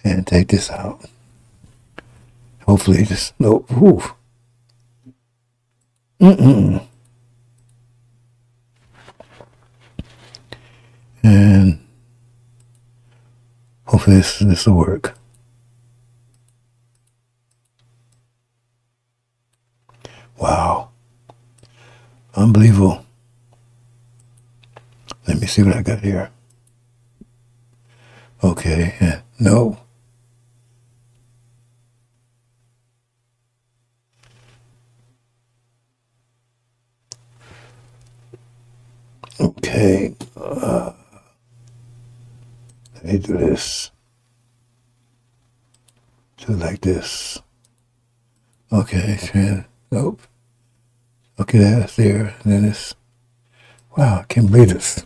And take this out. Hopefully just, no, ooh. And hopefully this will work. Wow. Unbelievable. Let me see what I got here. Okay, yeah. No. Okay. Let me do this. Do it like this. Okay, nope. Okay, that's there. And then it's, wow, I can't believe this.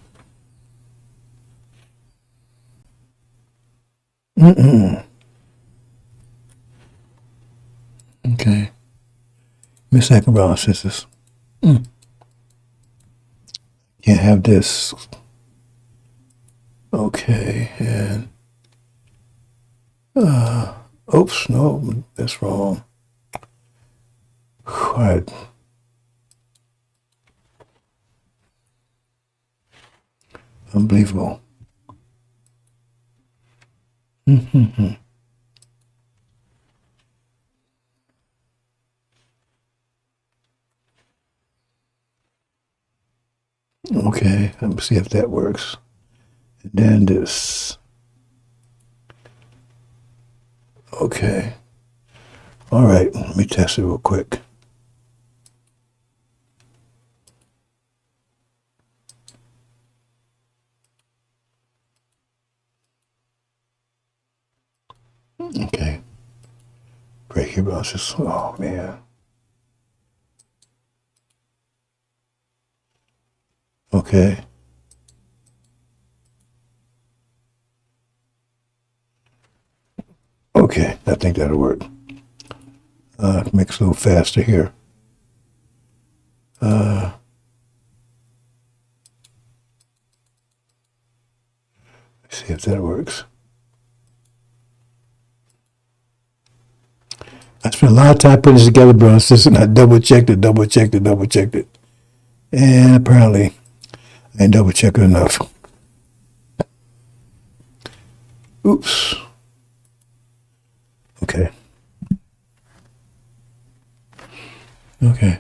Okay. Miss Second Brown Sisters. Can't have this. Okay, and oops, no, that's wrong. All right. Unbelievable. Okay, let me see if that works. And then this. Okay. All right, let me test it real quick. Okay. Break your bounces. Oh, man. Okay. Okay, I think that'll work. Make it a little faster here. Let's see if that works. I spent a lot of time putting this together, bro. It's just, and I double checked it. And apparently, I ain't double checked it enough. Oops. Okay. Okay.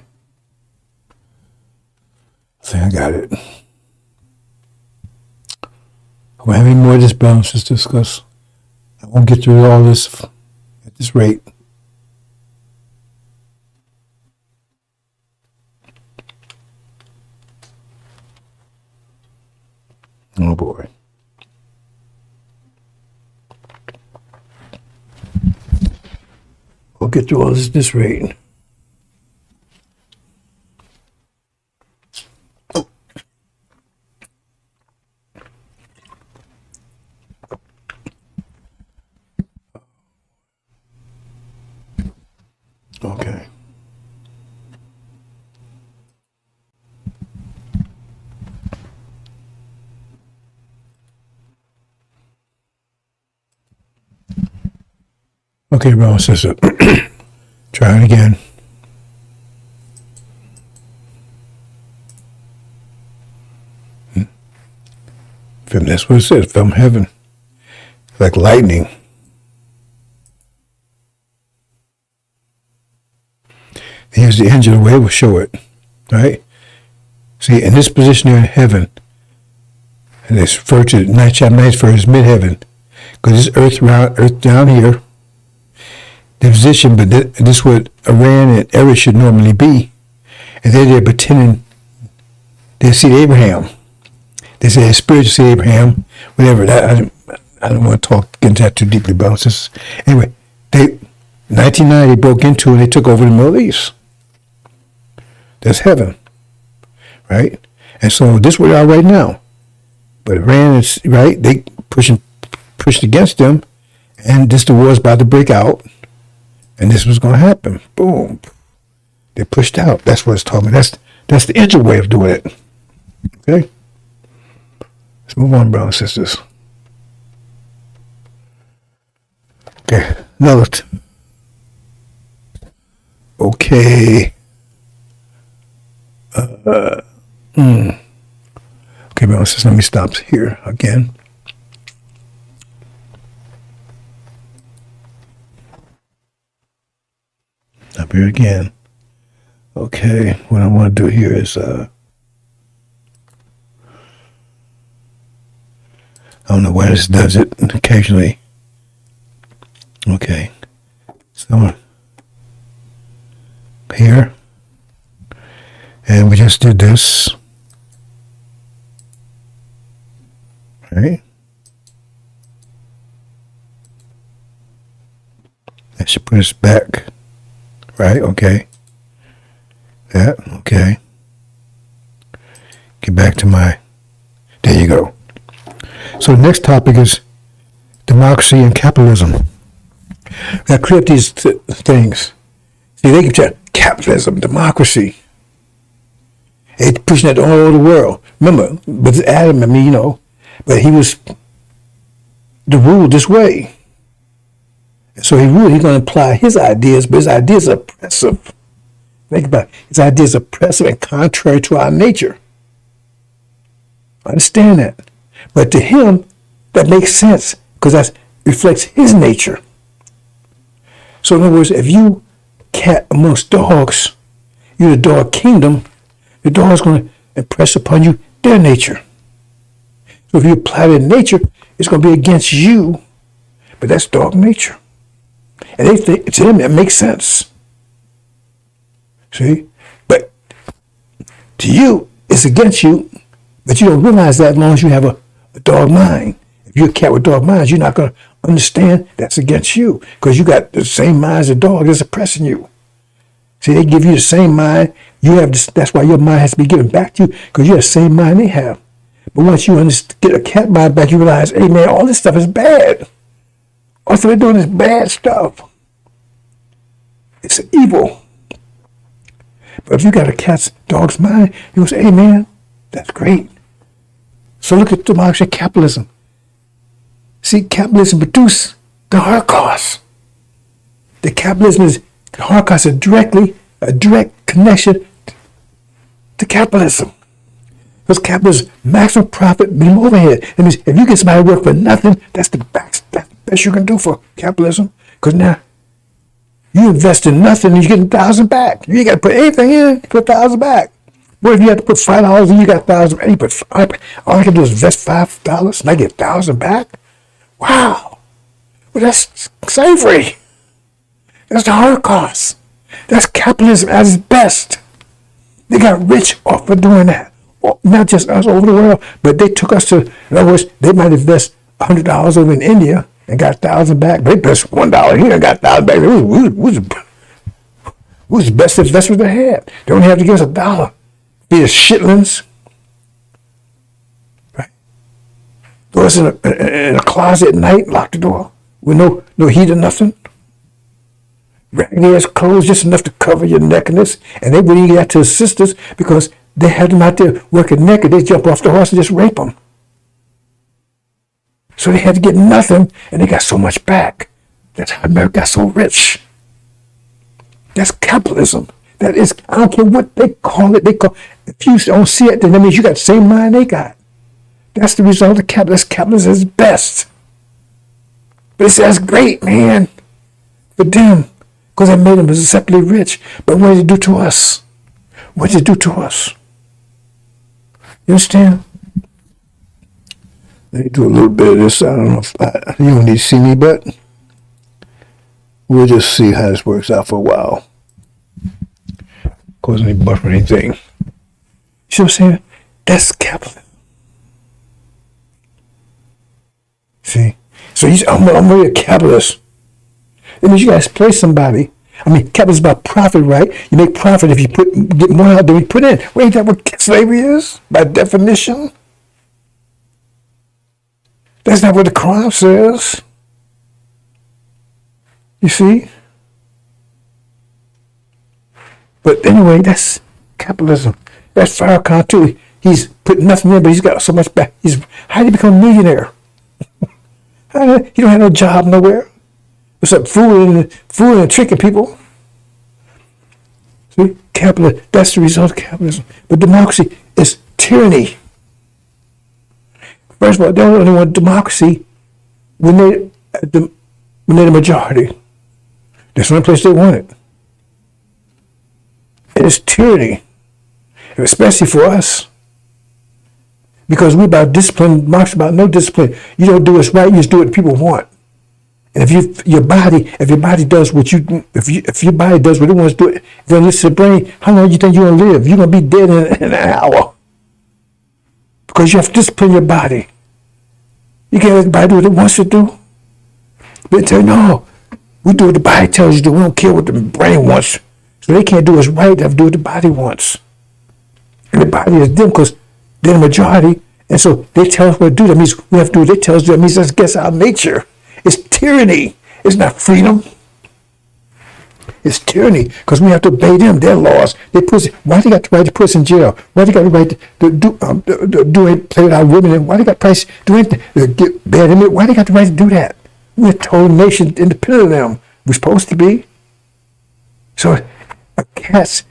I think I got it. We'll have any more of this balance to discuss. I won't get through all this at this rate. Oh boy. We'll get through all this at this rate. Okay. Okay, bro, sister. Try it again. That's what it says. From heaven. Like lightning. Here's the angel, the way it will show it. Right? See, in this position here in heaven, and it's referred to night chapter 9 for his mid-heaven. Because it's earth down here. The position, but this is what Iran and Eris should normally be. And they're pretending they see Abraham. They say a spiritual see Abraham, whatever. I don't want to get into that too deeply, but anyway, in 1990 broke into and they took over the Middle East. That's heaven, right? And so this is where they are right now. But Iran is right. They pushed against them, and the war is about to break out, and this was going to happen. Boom, they pushed out. That's what it's talking about. That's the angel way of doing it. Okay, let's move on, brothers and sisters. Okay, another. Okay. Okay, brothers and sisters, let me stop here again. Up here again. Okay, what I want to do here is I don't know why this does it occasionally. Okay, so here, and we just did this, right? Put this back. Right, okay. That, okay. Get back to there you go. So the next topic is democracy and capitalism. We got to clear up these things. See, they keep saying capitalism, democracy. They pushing that all over the world. Remember, but Adam, but he was the rule this way. So he's going to apply his ideas, but his ideas are oppressive. Think about it. His ideas are oppressive and contrary to our nature. I understand that. But to him, that makes sense because that reflects his nature. So in other words, if you cat amongst dogs, you're the dog kingdom, the dog's going to impress upon you their nature. So if you apply their nature, it's going to be against you, but that's dog nature. And they think, to them, it makes sense. See? But to you, it's against you, but you don't realize that as long as you have a dog mind. If you're a cat with dog minds, you're not going to understand that's against you because you got the same mind as a dog that's oppressing you. See, they give you the same mind. You have this, that's why your mind has to be given back to you because you have the same mind they have. But once you get a cat mind back, you realize, hey man, all this stuff is bad. All they're doing is bad stuff. It's evil. But if you got a dog's mind, you will say, hey man, that's great. So look at democracy and capitalism. See, capitalism produces the Holocaust. The Holocaust is a direct connection to capitalism. Because capitalism, maximum profit, minimum overhead. That means if you get somebody to work for nothing, that's the best you can do for capitalism. Because now you invest in nothing and you get 1,000 back. You ain't got to put anything in, you put 1,000 back. What if you have to put $5 and you got 1,000? You put all I can do is invest $5 and I get 1,000 back. Wow, well that's slavery. That's the Holocaust. That's capitalism at its best. They got rich off of doing that. Not just us over the world, but they took us to. In other words, they might invest $100 over in India and got 1,000 back. They invest $1 here and got 1,000 back. Who's the best investment they had? They only have to give us $1. Be the shitlings. Right? Throw us in a closet at night, lock the door with no heat or nothing. Raggedy ass clothes just enough to cover your nakedness. And they wouldn't even get to the sisters because they had them out there working naked. They jump off the horse and just rape them. So they had to get nothing and they got so much back. That's how America got so rich. That's capitalism. That is, I don't care what they call it. If you don't see it, then that means you got the same mind they got. That's the result of capitalism. Capitalism is best. But it's that's great, man. For them. Because that made them acceptably rich. But what did it do to us? What did it do to us? You understand? Let me do a little bit of this. I don't know if you don't need to see me, but we'll just see how this works out for a while. Cause any buffer or anything. You see what I'm saying? That's capitalism. See? So I'm really a capitalist. That means you guys play somebody. I mean, capitalism is about profit, right? You make profit if you get more out than you put in. Well, ain't that what slavery is? By definition? That's not what the Quran says. You see? But anyway, that's capitalism. That's Farrakhan too. He's put nothing in, but he's got so much back. How did he become a millionaire? He don't have no job nowhere. Except food and tricking people. See, capitalism, that's the result of capitalism. But democracy is tyranny. First of all, they only want democracy when they're the majority. That's the only place they want it. It is tyranny, especially for us. Because we're about discipline, democracy about no discipline. You don't do what's right, you just do what people want. And if your body does what if your body does what it wants to do, if you don't listen to the brain, how long do you think you're gonna live? You're gonna be dead in an hour. Because you have to discipline your body. You can't let everybody do what it wants to do. But tell you, no, We do what the body tells you to do. We don't care what the brain wants. So they can't do what's right. They have to do what the body wants. And the body is them because they're the majority. And so they tell us what to do. That means we have to do what they tell us to do. That means that's against our nature. It's tyranny. It's not freedom. It's tyranny because we have to obey them, their laws. Why they got the right to put us in jail? Why they got the right to play with our women? And why they got the right to do anything? Get bad in it? Why they got the right to do that? We're a total nation independent of them. We're supposed to be. So a cat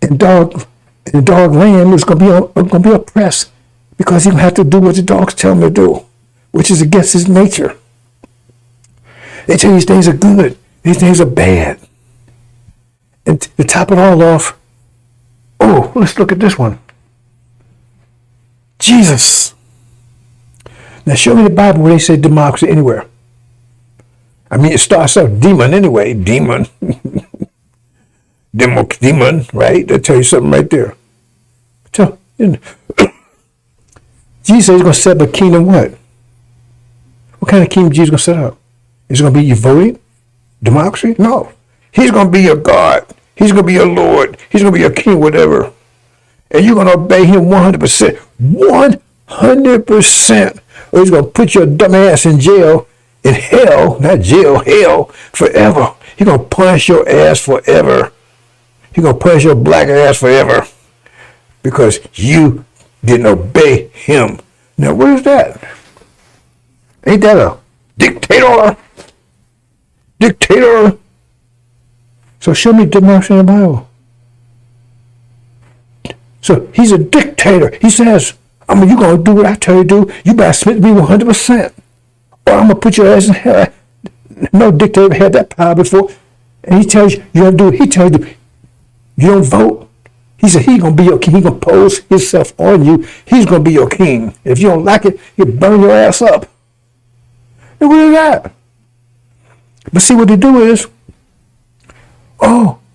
and dog land is going to be oppressed because he going to have to do what the dogs tell him to do, which is against his nature. They tell you these things are good. These things are bad. And to top it all off, let's look at this one. Jesus. Now show me the Bible where they say democracy anywhere. I mean, it starts out demon anyway. Demon. Demon, right? They'll tell you something right there. Jesus is going to set up a kingdom what? What kind of kingdom Jesus going to set up? Is it going to be your voting? Democracy? No. He's going to be your God. He's going to be your Lord. He's going to be your king, whatever. And you're going to obey him 100%. 100%. Or he's going to put your dumb ass in jail, in hell, not jail, hell, forever. He's going to punish your ass forever. He's going to punish your black ass forever because you didn't obey him. Now, what is that? Ain't that a dictator? Dictator. So show me democracy in the Bible. So he's a dictator. He says, you're going to do what I tell you to do. You better submit to me 100%. Or I'm going to put your ass in hell. No dictator had that power before. And he tells you, you have to do what he tells you. You don't vote. He said he's going to be your king. He's going to pose himself on you. He's going to be your king. If you don't like it, he'll burn your ass up. And what is that? But see what they do is,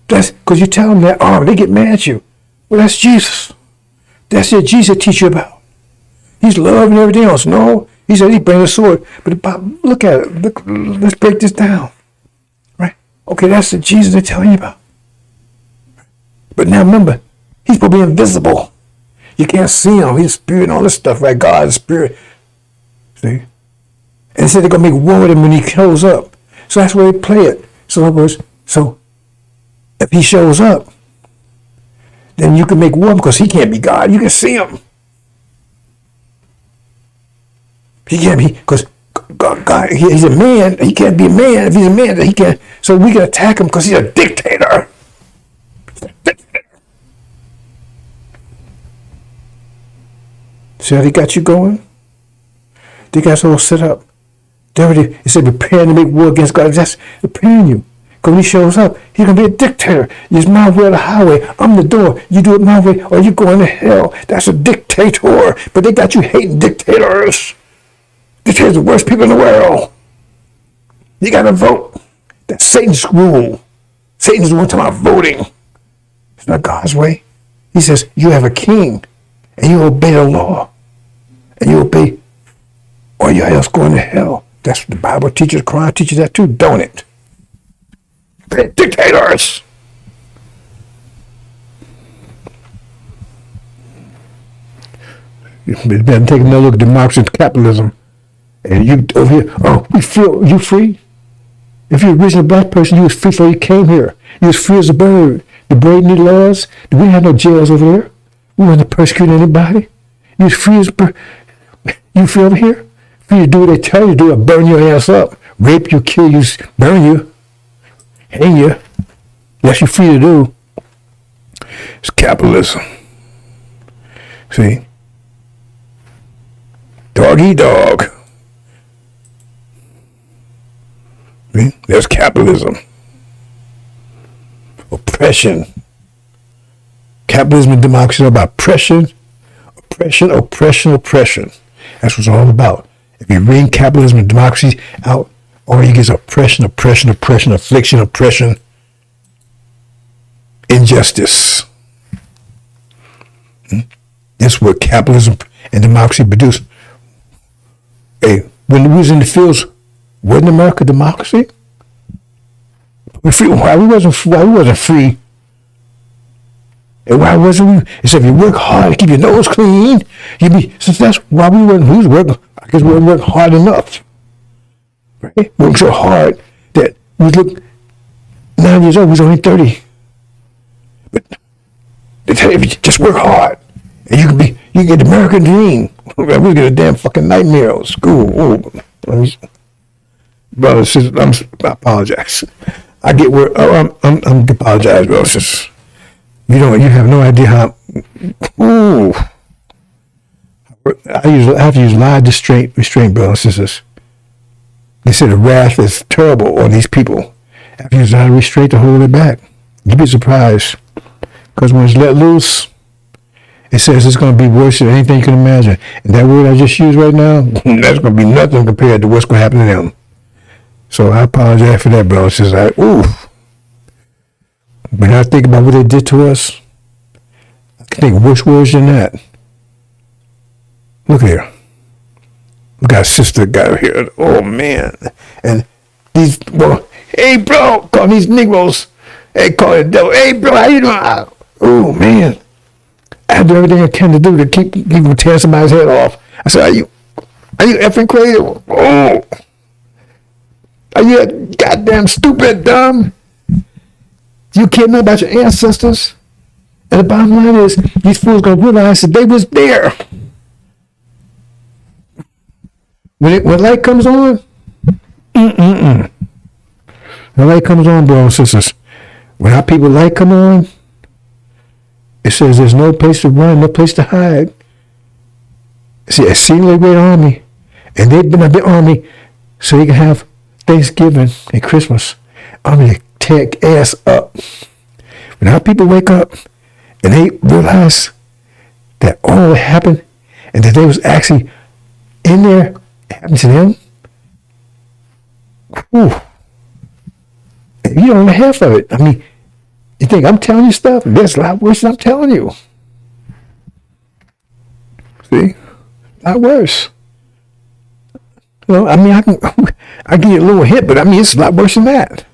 that's because you tell them that, they get mad at you. Well, that's Jesus. That's it Jesus teach you about. He's love and everything else. No, he said he bring a sword. But look at it. Look, let's break this down. Right? Okay, that's the Jesus they're telling you about. But now remember, he's supposed to be invisible. You can't see him. He's spirit and all this stuff, right? God is spirit. See? And they said they're going to make war with him when he shows up. So that's where they play it. So in other words, if he shows up, then you can make war because he can't be God. You can see him. He can't be, because God, he's a man. He can't be a man. If he's a man, then he can't. So we can attack him because he's a dictator. See how they got you going? They got us all set up. It said preparing to make war against God. That's preparing you. Because when he shows up, he's going to be a dictator. It's my way or the highway. I'm the door. You do it my way or you're going to hell. That's a dictator. But they got you hating dictators. Dictators are the worst people in the world. You got to vote. That's Satan's rule. Satan's the one talking about voting. It's not God's way. He says you have a king and you obey the law. And you obey or your else going to hell. That's what the Bible teaches. The Quran teaches that too, don't it? They're dictators. You better take another look at democracy and capitalism. And you over here, we feel you free. If you're a original black person, you was free before you came here. You was free as a bird. The bird need laws. We didn't have no jails over there. We wasn't persecuting anybody. You was free as a bird. You free over here? Free to do what they tell you to do or burn your ass up. Rape you, kill you, burn you, hang you. That's you free to do. It's capitalism. See? Dog eat dog. See? That's capitalism. Oppression. Capitalism and democracy are about oppression. That's what it's all about. If you read capitalism and democracy out, all you get is oppression, affliction, injustice. That's what capitalism and democracy produce. Hey, when we was in the fields Wasn't America democracy? Why we wasn't free? And why wasn't we? It said if you work hard, keep your nose clean, you'd be. So that's why we wasn't. Who's working? I guess we weren't working hard enough. Right? Working so hard that we look 9 years old. We was only 30. But they tell you, if you just work hard, and you can get the American dream. We get a damn fucking nightmare at school. Brothers, sisters, I apologize. I get where I'm apologize, brothers, sisters. You have no idea how. Ooh, I have to use live restraint, brothers and sisters. They say the wrath is terrible on these people. I have to use live restraint to hold it back. You'd be surprised, because when it's let loose, it says it's going to be worse than anything you can imagine. And that word I just used right now, that's going to be nothing compared to what's going to happen to them. So I apologize for that, brothers and sisters. Ooh. When I think about what they did to us, I can think worse words than that. Look here. We got a sister got here. Oh, man. And these, hey, bro, call these Negroes. Hey, call the devil. Hey, bro, how you doing? Oh, man. I do everything I can to do to keep people tearing somebody's head off. I said, are you effing crazy? Oh. Are you goddamn stupid, dumb? You can't know about your ancestors. And the bottom line is, these fools gonna realize that they was there. When light comes on, when light comes on, brothers and sisters, when our people light come on, it says there's no place to run, no place to hide. See, a singular great army, and they've been a big army, so you can have Thanksgiving and Christmas. I'm going to tear ass up. When our people wake up and they realize that all that happened and that they was actually in there, happened to them, whew, you don't know half of it. I mean, you think I'm telling you stuff? That's a lot worse than I'm telling you. See? A lot worse. Well, I mean, I give you a little hint, but I mean, it's a lot worse than that.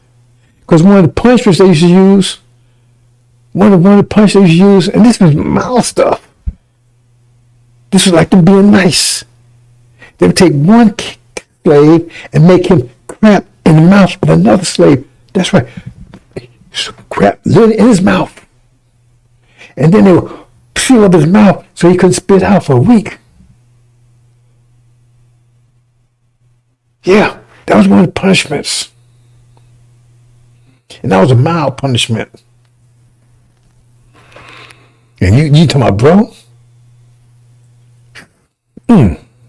Because one of the punishments they used to use, and this was mild stuff. This was like them being nice. They would take one slave and make him crap in the mouth of another slave. That's right. Crap literally in his mouth. And then they would seal up his mouth so he couldn't spit out for a week. Yeah, that was one of the punishments. And that was a mild punishment. And you talking about bro?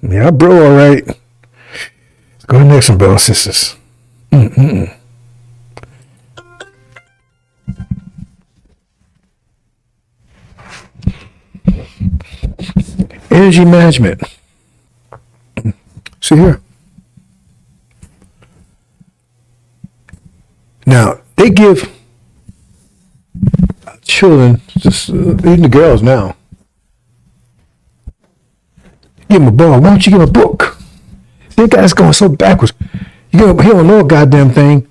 Yeah, bro, all right. Let's go to the next one, brothers and sisters. Energy management. See here. Now, they give children, just even the girls now, give them a ball. Why don't you give them a book? That guy's going so backwards. He don't know a goddamn thing,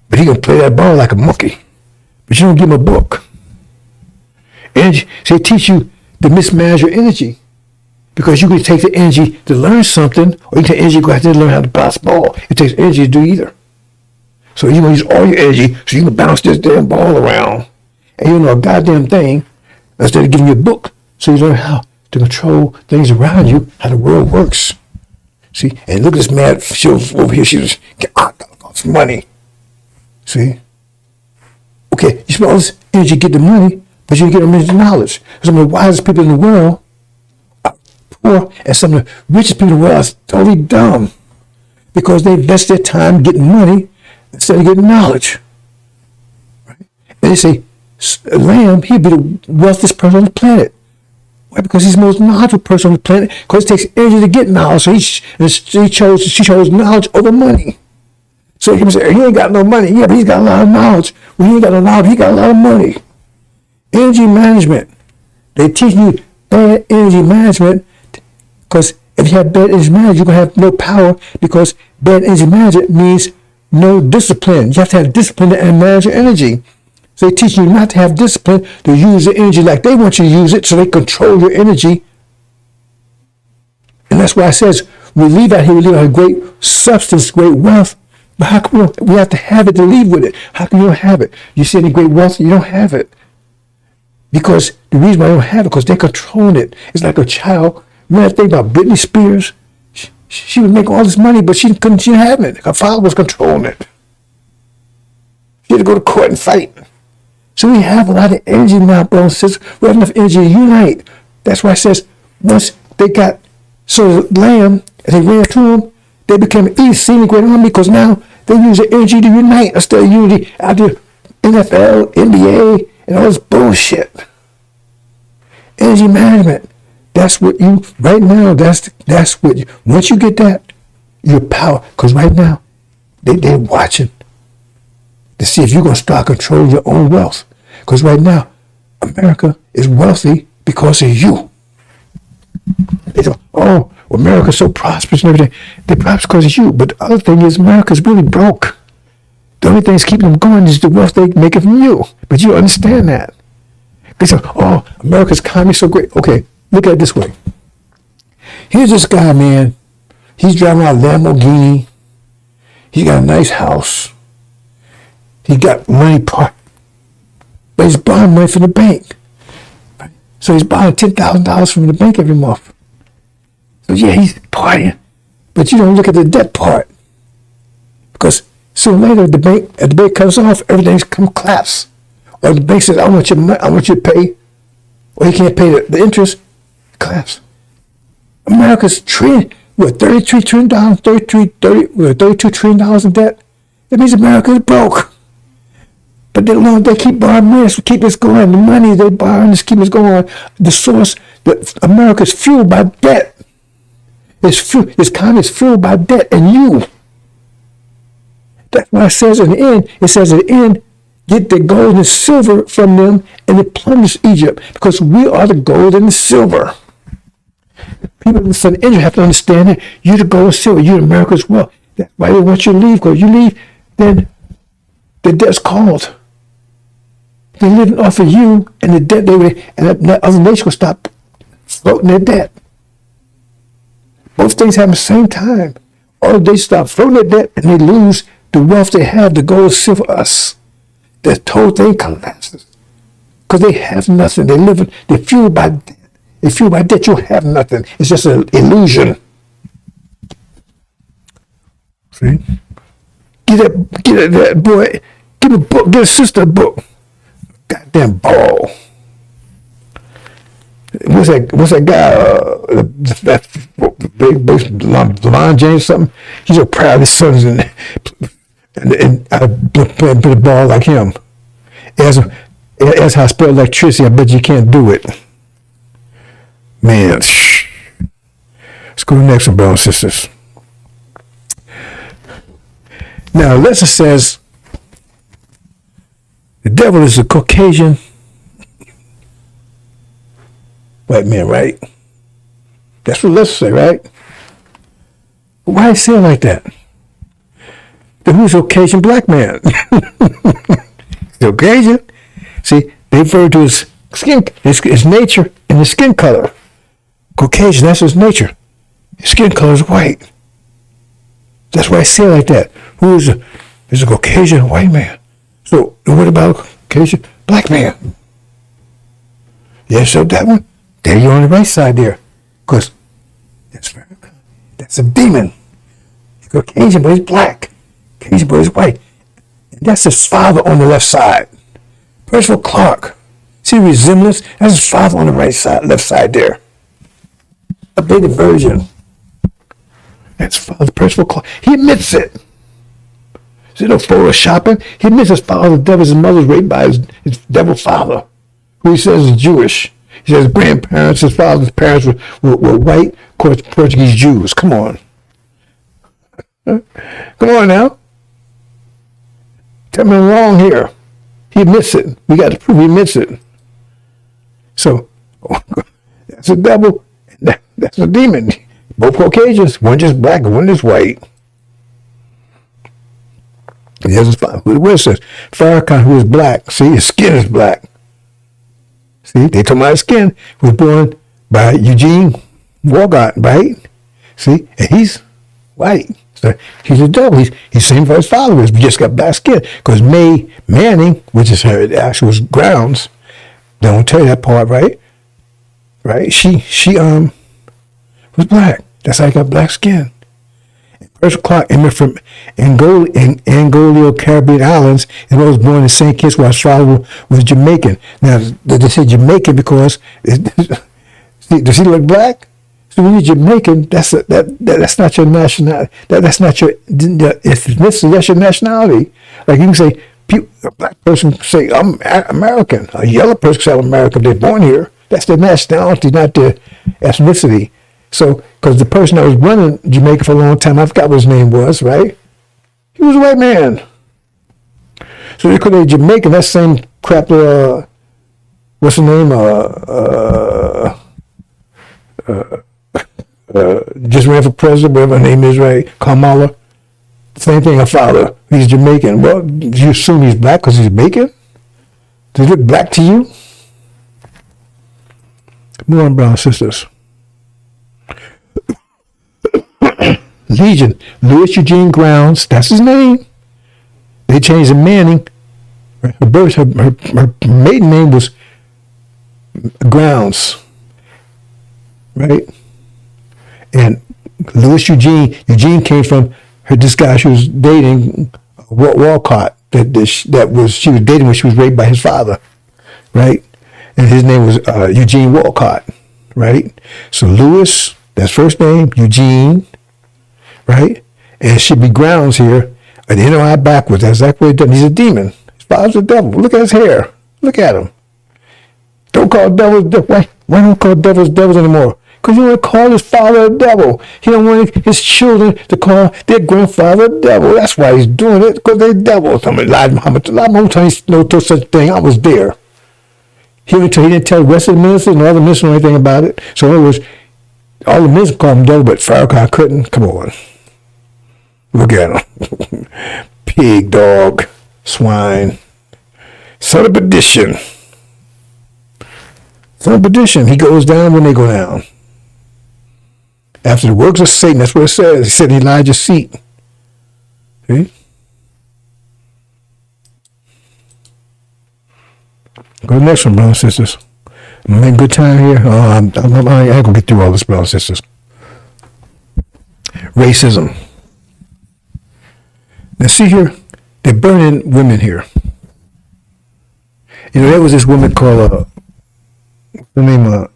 but he gonna play that ball like a monkey. But you don't give him a book. Energy. So they teach you to mismanage your energy, because you can take the energy to learn something, or you can take energy to go out there and learn how to bounce ball. It takes energy to do either. So you want to use all your energy so you can bounce this damn ball around, and you don't know a goddamn thing, instead of giving you a book so you learn how to control things around you, how the world works. See, and look at this mad, she was over here, she was got some money. See? Okay, you spend all this energy to get the money, but you didn't get the knowledge. Some of the wisest people in the world are poor, and some of the richest people in the world are totally dumb, because they invest their time getting money instead of getting knowledge. Right? And they say, Lamb, he'd be the wealthiest person on the planet. Why? Because he's the most knowledgeable person on the planet, because it takes energy to get knowledge. So she chose knowledge over money. So you can say, he ain't got no money. Yeah, but he's got a lot of knowledge. Well, he ain't got no knowledge, he got a lot of money. Energy management. They teach you energy management because If you have bad energy management, you're going to have no power, because bad energy management means no discipline. You have to have discipline and manage your energy. So they teach you not to have discipline, to use the energy like they want you to use it, so they control your energy. And that's why it says, we leave out here, we leave out great substance, great wealth. But how come we have to have it to leave with it? How come you don't have it? You see any great wealth, you don't have it. Because the reason why I don't have it, because they're controlling it. It's like a child. Remember that thing about Britney Spears? She was making all this money, but she didn't have it. Her father was controlling it. She had to go to court and fight. So we have a lot of energy now, brothers and sisters. We have enough energy to unite. That's why it says, once they got so the lamb, and they ran to them, they became an exceedingly great army, because now they use the energy to unite instead of unity out there, NFL, NBA, and all this bullshit. Energy management. That's what you, right now, that's what you, once you get that, your power, because right now, they're watching to see if you're going to start controlling your own wealth. Because right now, America is wealthy because of you. They go, oh, well, America's so prosperous and everything. They're prosperous because of you. But the other thing is, America's really broke. The only thing that's keeping them going is the wealth they make it from you. But you understand that. They say, oh, America's economy is so great. Okay, look at it this way. Here's this guy, man. He's driving around a Lamborghini. He got a nice house. He got money parked. But he's borrowing money from the bank. So he's borrowing $10,000 from the bank every month. So yeah, he's partying. But you don't look at the debt part. Because sooner or later, the bank comes off, everything's come collapse. Or the bank says, I want you to pay. Or he can't pay the interest. Collapse. America's $32 trillion in debt. That means America is broke. But they keep borrowing money to keep this going. The money they borrow to keep this going. The source, America is fueled by debt. This economy is fueled by debt and you. That's why it says in the end, get the gold and silver from them and it plunders Egypt, because we are the gold and the silver. People in the Sun Engine have to understand that you're the gold and silver, you're America's wealth. That's why they want you to leave, because you leave, then the debt's called. They're living off of you and the debt and that other nation will stop floating their debt. Both things happen at the same time. Or they stop floating their debt and they lose the wealth they have, the gold and silver, us. The whole thing collapses. Because they have nothing. They're fueled by debt. They're fueled by debt. You'll have nothing. It's just an illusion. See? Get that boy, give a book, get a sister a book. Goddamn ball. What's that guy, that big LeBron James or something? He's so proud of his sons and I put a ball like him. As how I spell electricity, I bet you can't do it. Man, let's go to the next one, brothers and sisters. Now, lesson says the devil is a Caucasian white man, right? That's what lesson say, right? Why is it say it like that? Then who's Caucasian black man? Caucasian. See, they refer to his skin, his nature, and his skin color. Caucasian, that's his nature. His skin color is white. That's why I say it like that. Who is a Caucasian white man? So what about a Caucasian black man? Yeah, so that one, there you're on the right side there. Because that's a demon. He's Caucasian, but he's black. Caucasian, but he's white. And that's his father on the left side. Percival Clark. See the resemblance? That's his father on the right side, left side there. Updated version. That's Father Percival Clark. He admits it. See no photoshopping? He admits his father, the devil, his mother was raped by his devil father, who he says is Jewish. He says his grandparents, his father's parents were white, of course, Portuguese Jews. Come on. Come on now. Tell me I'm wrong here. He admits it. We got to prove he admits it. So, that's a devil. That's a demon. Both Caucasians, one just black and one just white. And there's what it says, Farrakhan, who is black, see, his skin is black. See, they told my skin was born by Eugene Walcott, right? See, and he's white. So he's a devil. He's same for his followers, but just got black skin. Because Mae Manning, which is her actual grounds, they don't tell you that part, right? Right? She was black. That's how he got black skin. Percival Clark, immigrant from Angola, Caribbean Islands, and was born in St. Kitts, while his father was Jamaican. Now, they say Jamaican because, does he look black? So when you're Jamaican, that's not your nationality. That's not your ethnicity. That's your nationality. Like you can say, a black person can say, I'm American. A yellow person can say, I'm American. They're born here. That's their nationality, not their ethnicity. So, because the person that was running Jamaica for a long time, I forgot what his name was, right? He was a white man. So they call it Jamaican. That same crap, what's the name? Just ran for president, whatever her name is, right? Kamala. Same thing, her father. He's Jamaican. Well, do you assume he's black because he's Jamaican? Does he look black to you? Come on, brown sisters. Legion, Louis Eugene Grounds, that's his name. They changed the Manning. Her maiden name was Grounds, right? And Louis Eugene came from this guy she was dating, Walcott, she was dating when she was raped by his father, right? And his name was Eugene Walcott, right? So Louis, that's first name, Eugene, right? And it should be Grounds here. And the NOI backwards. That's exactly what he done. He's a demon. His father's a devil. Look at his hair. Look at him. Don't call devils. Why don't call devils anymore? Because you want to call his father a devil. He don't want his children to call their grandfather a devil. That's why he's doing it, because they're devils. I mean, Muhammad times no such thing. I was there. He didn't tell the rest of the ministers and all the ministers know anything about it. So in other words, all the ministers called him devil, but Farrakhan couldn't. Come on. Look at him. Pig, dog, swine. Son of perdition. Son of perdition. He goes down when they go down. After the works of Satan, that's what it says. He said in Elijah's seat. See? Go to the next one, brothers and sisters. I'm having a good time here. I ain't going to get through all this, brothers and sisters. Racism. Now see here, they're burning women here. You know, there was this woman called, her name,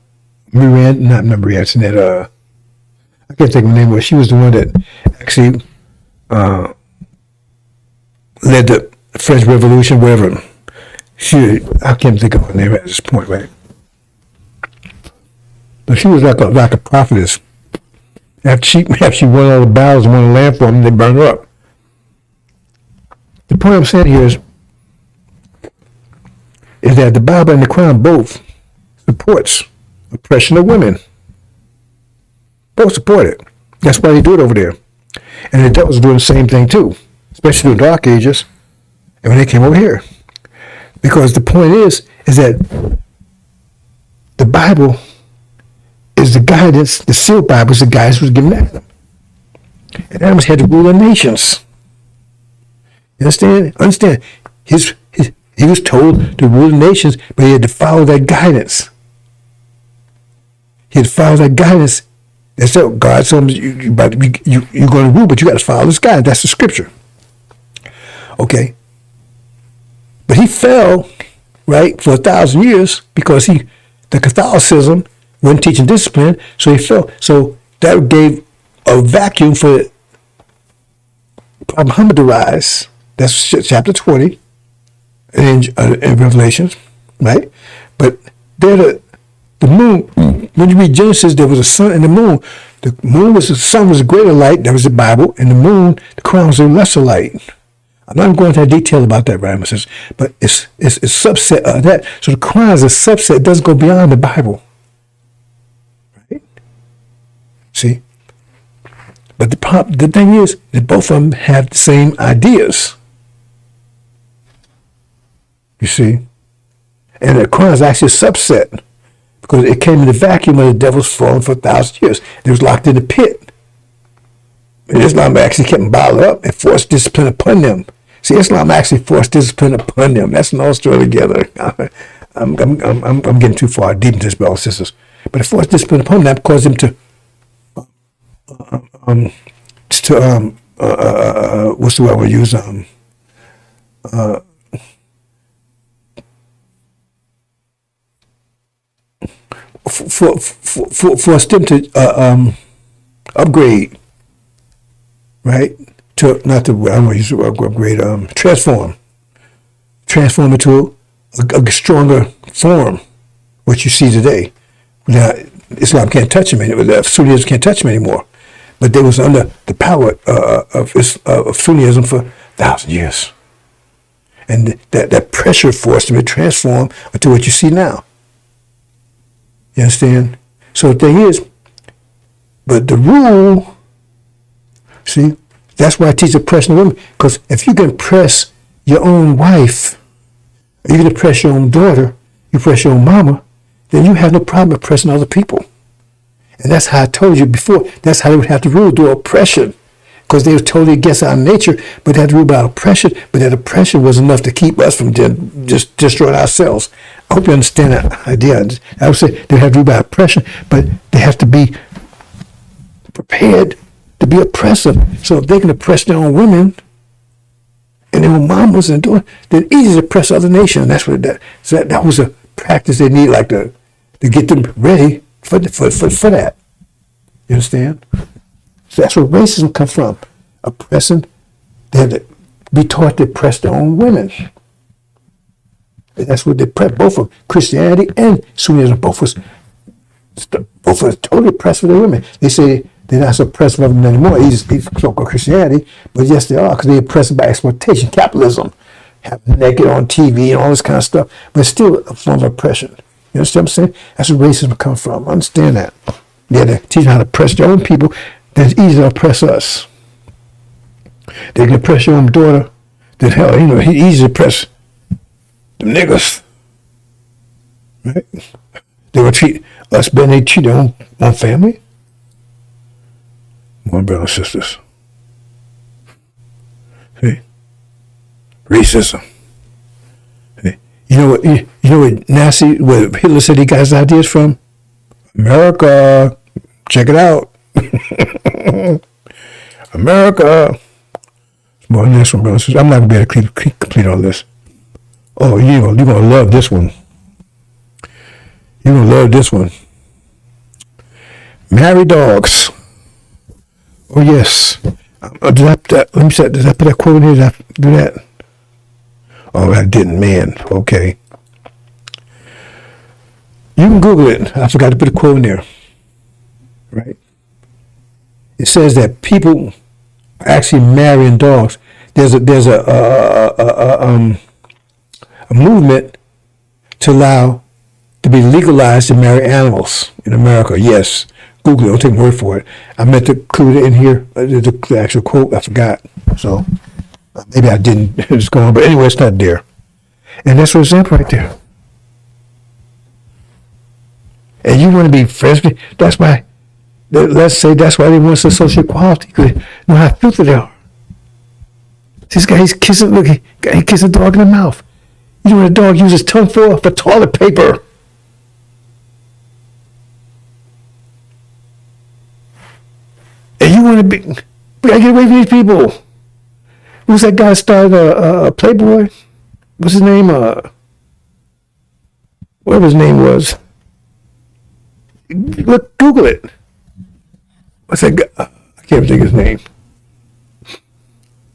Miranda, not Miranda, that, I can't think of her name, but she was the one that actually led the French Revolution, whatever. I can't think of her name at this point, right? But she was like a prophetess. After she won all the battles and won the land for them, they burned her up. The point I'm saying here is that the Bible and the Quran both supports oppression of women. Both support it. That's why they do it over there. And the devils doing the same thing too, especially in the Dark Ages and when they came over here. Because the point is that the Bible is the guidance, the sealed Bible is the guidance was given to Adam. And Adam had to rule the nations. You understand? Understand. He was told to rule the nations, but he had to follow that guidance. He had to follow that guidance. That's what God told him, you're going to rule, but you got to follow this guidance. That's the scripture. Okay. But he fell, right, for 1,000 years because the Catholicism wasn't teaching discipline, so he fell. So that gave a vacuum for Muhammad to rise. That's chapter 20 in Revelations, right? But there the moon, when you read Genesis, there was a sun and the moon. The sun was a greater light, that was the Bible, and the moon, the crown was a lesser light. I'm not going into detail about that, right, but it's a subset of that. So the Quran is a subset. It doesn't go beyond the Bible. Right? See? But the thing is that both of them have the same ideas. You see? And the Quran is actually a subset because it came in the vacuum of the devil's fallen for 1,000 years. They was locked in the pit. And Islam actually kept them bottled up and forced discipline upon them. See, Islam actually forced discipline upon them. That's an all story together. I'm getting too far deep into this, brothers and sisters. But it forced discipline upon them caused them to what's the word we use? Forced them to upgrade, right? To not to I don't want to use the word upgrade. Transform into a stronger form. What you see today. Now, Islam can't touch them anymore. The Sunnis can't touch them anymore. But they was under the power of Sunnism for 1,000 years. And that pressure forced them to transform into what you see now. You understand? So the thing is, but the rule, see, that's why I teach oppression of women. Because if you can oppress your own wife, you can oppress your own daughter, you oppress your own mama, then you have no problem oppressing other people. And that's how I told you before, that's how they would have to rule, through oppression. Because they were totally against our nature, but they had to rule by oppression. But that oppression was enough to keep us from just destroying ourselves. I hope you understand that idea. I would say they have to rule by oppression, but they have to be prepared to be oppressive. So if they can oppress their own women and their own mamas and daughters, then it's easy to oppress other nations. That's what that was a practice they need, like to get them ready for that. You understand? So that's where racism comes from. Oppressing, they have to be taught to oppress their own women. And that's what they oppress, both of Christianity and Sunnism, both was totally oppressed for their women. They say they're not so oppressive of them anymore, these so-called Christianity, but yes, they are, because they're oppressed by exploitation, capitalism, having naked on TV and all this kind of stuff, but it's still a form of oppression. You understand what I'm saying? That's where racism comes from. Understand that. Yeah, they're teaching how to oppress their own people. Then it's easy to oppress us. They can oppress your own daughter. Then hell, it's easy to oppress them niggas. Right? They will treat us better than they treat their own family. My brothers and sisters. See? Racism. See? You know what Nazi, what Hitler said he got his ideas from? America. Check it out. America. Well, next one, brothers. I'm not going to be able to complete all this. Oh, you're going to love this one. You're going to love this one. Marry dogs. Oh, yes. Let me say, did I put that quote in here? Did I do that? Oh, I didn't, man. Okay. You can Google it. I forgot to put a quote in there. Right? It says that people are actually marrying dogs. There's a movement to allow to be legalized to marry animals in America. Yes, Google it. Don't take my word for it. I meant to include it in here. The actual quote, I forgot. So maybe I didn't. It's gone. But anyway, it's not there. And that's what's up right there. And you want to be friends with me? That's why. Let's say that's why they want some social equality, because they know how filthy they are. This guy, he's kissing, look, he kissed a dog in the mouth. You know what a dog uses tongue for? For toilet paper. And you want to be, we gotta get away from these people. Who's that guy started a Playboy? What's his name? Whatever his name was. Look, Google it. What's that guy? I can't think of his name.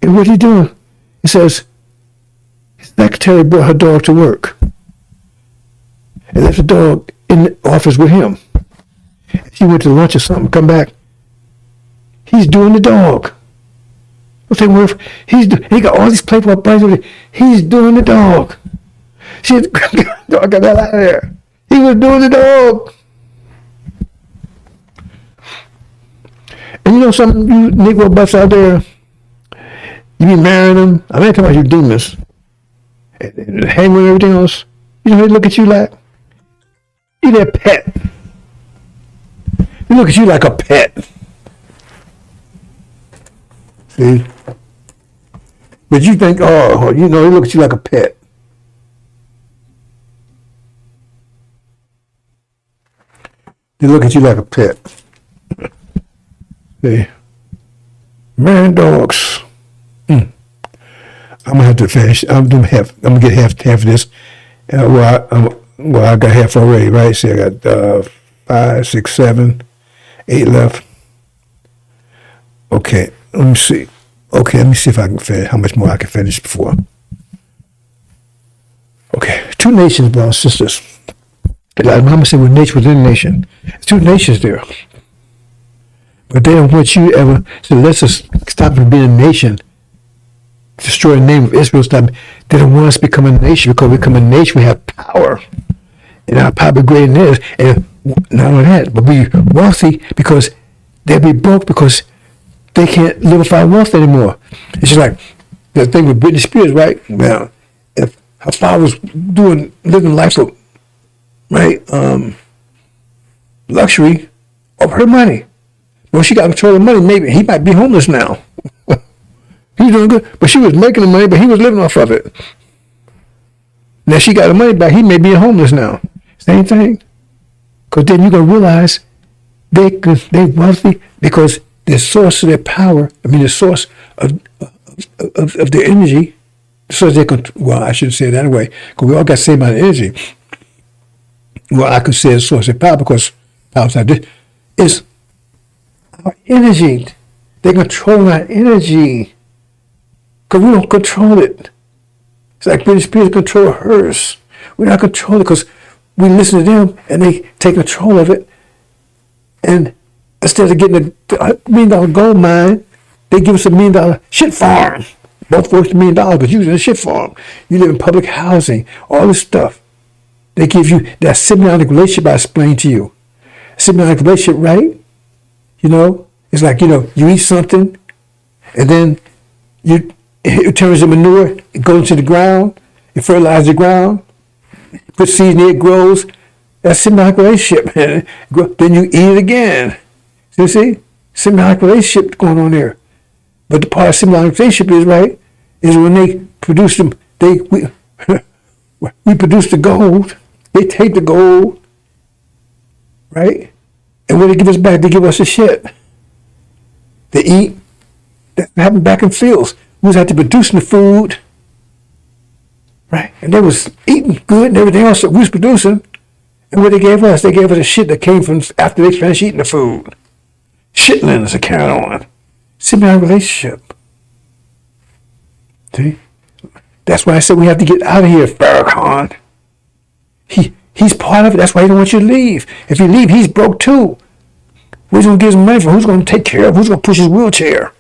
And what's he doing? He says, his secretary brought her dog to work and left the dog in the office with him. She went to lunch or something, come back. He's doing the dog. He got all these Playboy buddies with him. He's doing the dog. She said, dog, got that out of there. He was doing the dog. And you know some you Negro buffs out there, you be marrying them. I'm not talking about you demons. And hang with everything else. You know they look at you like you're their pet. They look at you like a pet. See? But you think, oh, you know, they look at you like a pet. They look at you like a pet. See? Man, dogs. I'm gonna have to finish. I'm gonna get half of this. Well, I got half already, right? See, I got 5, 6, 7, 8 left. Okay, let me see. Okay, let me see if I can finish. How much more I can finish before? Okay, 2 nations, brothers and sisters. Like Mama said, we're nation within a nation. There's 2 nations there. But they don't want you ever, so let's us stop from being a nation. Destroy the name of Israel. Stop. They don't want us to become a nation because we become a nation. We have power. And our power be greater than theirs. And not only that, but be wealthy because they'll be broke because they can't live with our wealth anymore. It's just like the thing with Britney Spears, right? Now, if her father was living life of, right, luxury of her money. Well, she got control of the money. Maybe he might be homeless now. He's doing good, but she was making the money, but he was living off of it. Now she got the money back. He may be homeless now. Same thing. Because then you're gonna realize they wealthy because the source of their power. I mean, the source of their energy. The source they can. Well, I shouldn't say it that way because we all got the same amount of energy. Well, I could say the source of power because power outside this is our energy. They control our energy. Because we don't control it. It's like Britney Spears control hers. We're not controlling it because we listen to them and they take control of it. And instead of getting a $1 million gold mine, they give us a $1 million shit farm. Both worth $1 million, but using a shit farm. You live in public housing, all this stuff. They give you that symbiotic relationship I explained to you. Symbiotic relationship, right? You know, it's like, you know, you eat something and then it turns into manure, it goes into the ground, it fertilizes the ground, put seeds in it, it grows. That's symbiotic relationship. Then you eat it again. So you see? Symbiotic relationship going on there. But the part of symbiotic relationship is, right, is when they produce them, we produce the gold, they take the gold, right? And when they give us back, they give us the shit. They eat. That happened back in fields. We was out there producing the food, right? And they was eating good and everything else that we was producing. And what they gave us the shit that came from after they finished eating the food. Shitlings that carried on. Symbiotic relationship. See? That's why I said we have to get out of here, Farrakhan. He's part of it. That's why he don't want you to leave. If you leave, he's broke too. Who's going to give him money for? Who's going to take care of? Who's going to push his wheelchair?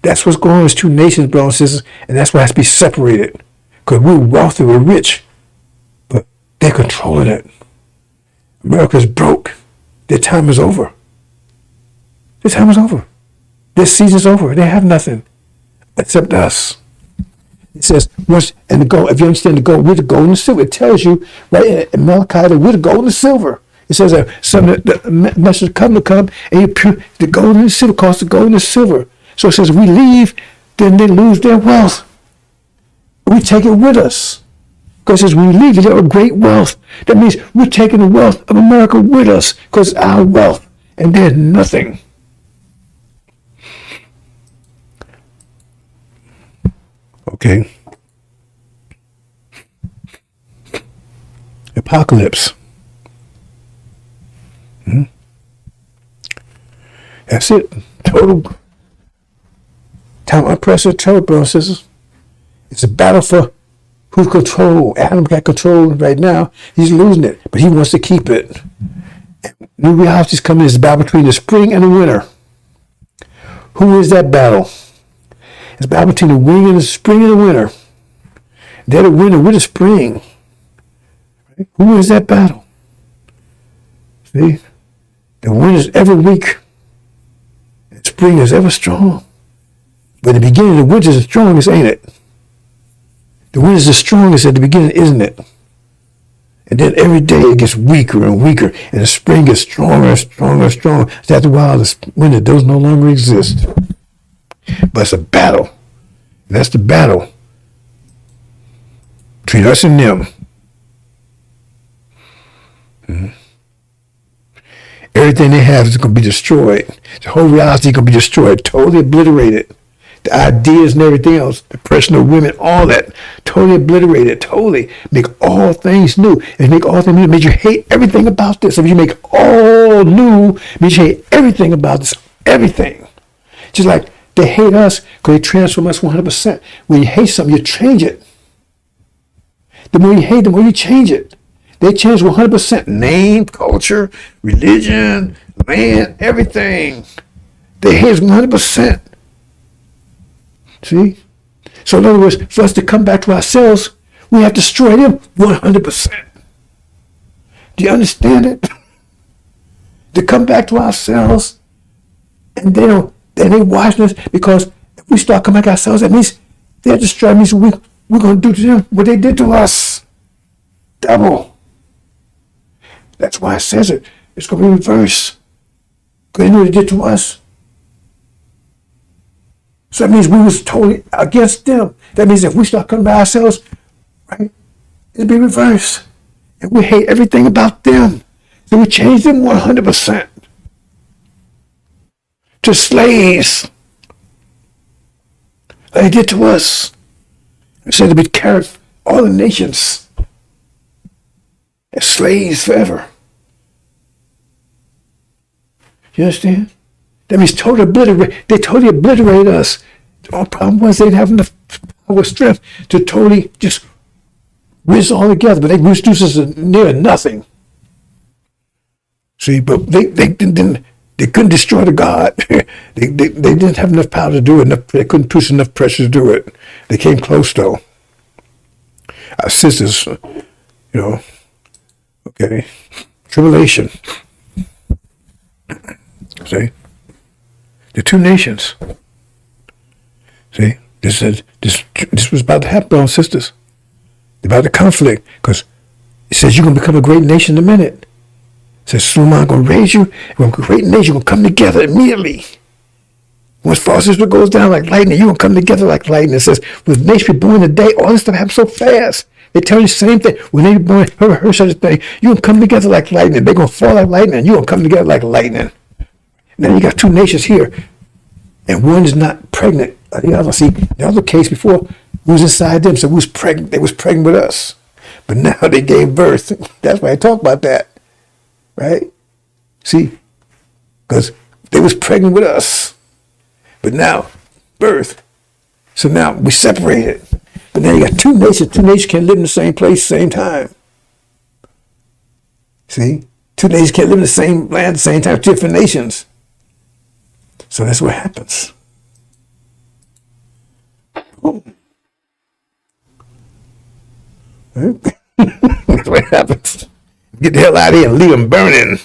That's what's going on with 2 nations, brothers and sisters, and that's why it has to be separated. Because we're wealthy, we're rich, but they're controlling it. America's broke. Their time is over. Their time is over. Their season's over. They have nothing except us. It says, and the gold, if you understand the gold, we're the gold and the silver. It tells you, right in Malachi, that we're the gold and the silver. It says that the message come to come, and the gold and the silver costs the gold and the silver. So it says if we leave, then they lose their wealth. We take it with us. Because it says we leave, they have great wealth. That means we're taking the wealth of America with us because it's our wealth. And they're nothing. Okay. Apocalypse. That's it. Total. Time unprecedented, brothers and sisters. It's a battle for who's control. Adam got control right now. He's losing it, but he wants to keep it. New realities coming. It's a battle between the spring and the winter. Who is that battle? It's a battle between the wing and the spring and the winter. They're the winter, we're the spring. Right? Who is that battle? See? The winter's every week. spring is ever strong. But in the beginning, the winter is the strongest, ain't it? The winter is the strongest at the beginning, isn't it? And then every day it gets weaker and weaker, and the spring gets stronger and stronger and stronger. So after a while, the winter does no longer exist. But it's a battle. And that's the battle between us and them. Mm-hmm. Everything they have is going to be destroyed. The whole reality is going to be destroyed, totally obliterated. The ideas and everything else, the personal women, all that, totally obliterated, totally make all things new. And make all things new, it means you hate everything about this. If you make all new, it means you hate everything about this, everything. Just like they hate us because they transform us 100%. When you hate something, you change it. The more you hate, the more you change it. They change 100%. Name, culture, religion, land, everything. They hate us 100%. See? So in other words, for us to come back to ourselves, we have to destroy them 100%. Do you understand it? To come back to ourselves, and they watching us, because if we start coming back to ourselves, that means they're destroying me. So we're going to do to them what they did to us. Double. That's why it says it. It's going to be reversed. Because they knew what they did to us. So that means we was totally against them. That means if we start coming by ourselves, right, it'll be reversed. And we hate everything about them. So we change them 100% to slaves. Like they did to us. They said to be carried all the nations as slaves forever. You understand? That means totally obliterate. They totally obliterated us. The only problem was they didn't have enough power, strength to totally just whiz all together, but they reduced us to near nothing. See, but they couldn't destroy the God. they didn't have enough power to do it. They couldn't push enough pressure to do it. They came close though. Our sisters, okay, tribulation. See. The two nations. See, this was about to happen, brothers and sisters. About the conflict, because it says you're going to become a great nation in a minute. It says, soon I'm going to raise you, we're going to be a great nation, you're going to come together immediately. Once false Israel goes down like lightning, you're going to come together like lightning. It says, with nation be born today, all this stuff happens so fast. They tell you the same thing. When they be born, heard such a thing, you're going to come together like lightning. They're going to fall like lightning, and you're going to come together like lightning. Now you got two nations here, and one is not pregnant. The other, see, the other case before was inside them, so we was pregnant. They was pregnant with us, but now they gave birth. That's why I talk about that, right? See, because they was pregnant with us, but now birth. So now we separated. But now you got two nations. Two nations can't live in the same place, same time. See, two nations can't live in the same land at the same time. Two different nations. So that's what happens. Oh. That's what happens. Get the hell out of here and leave them burning.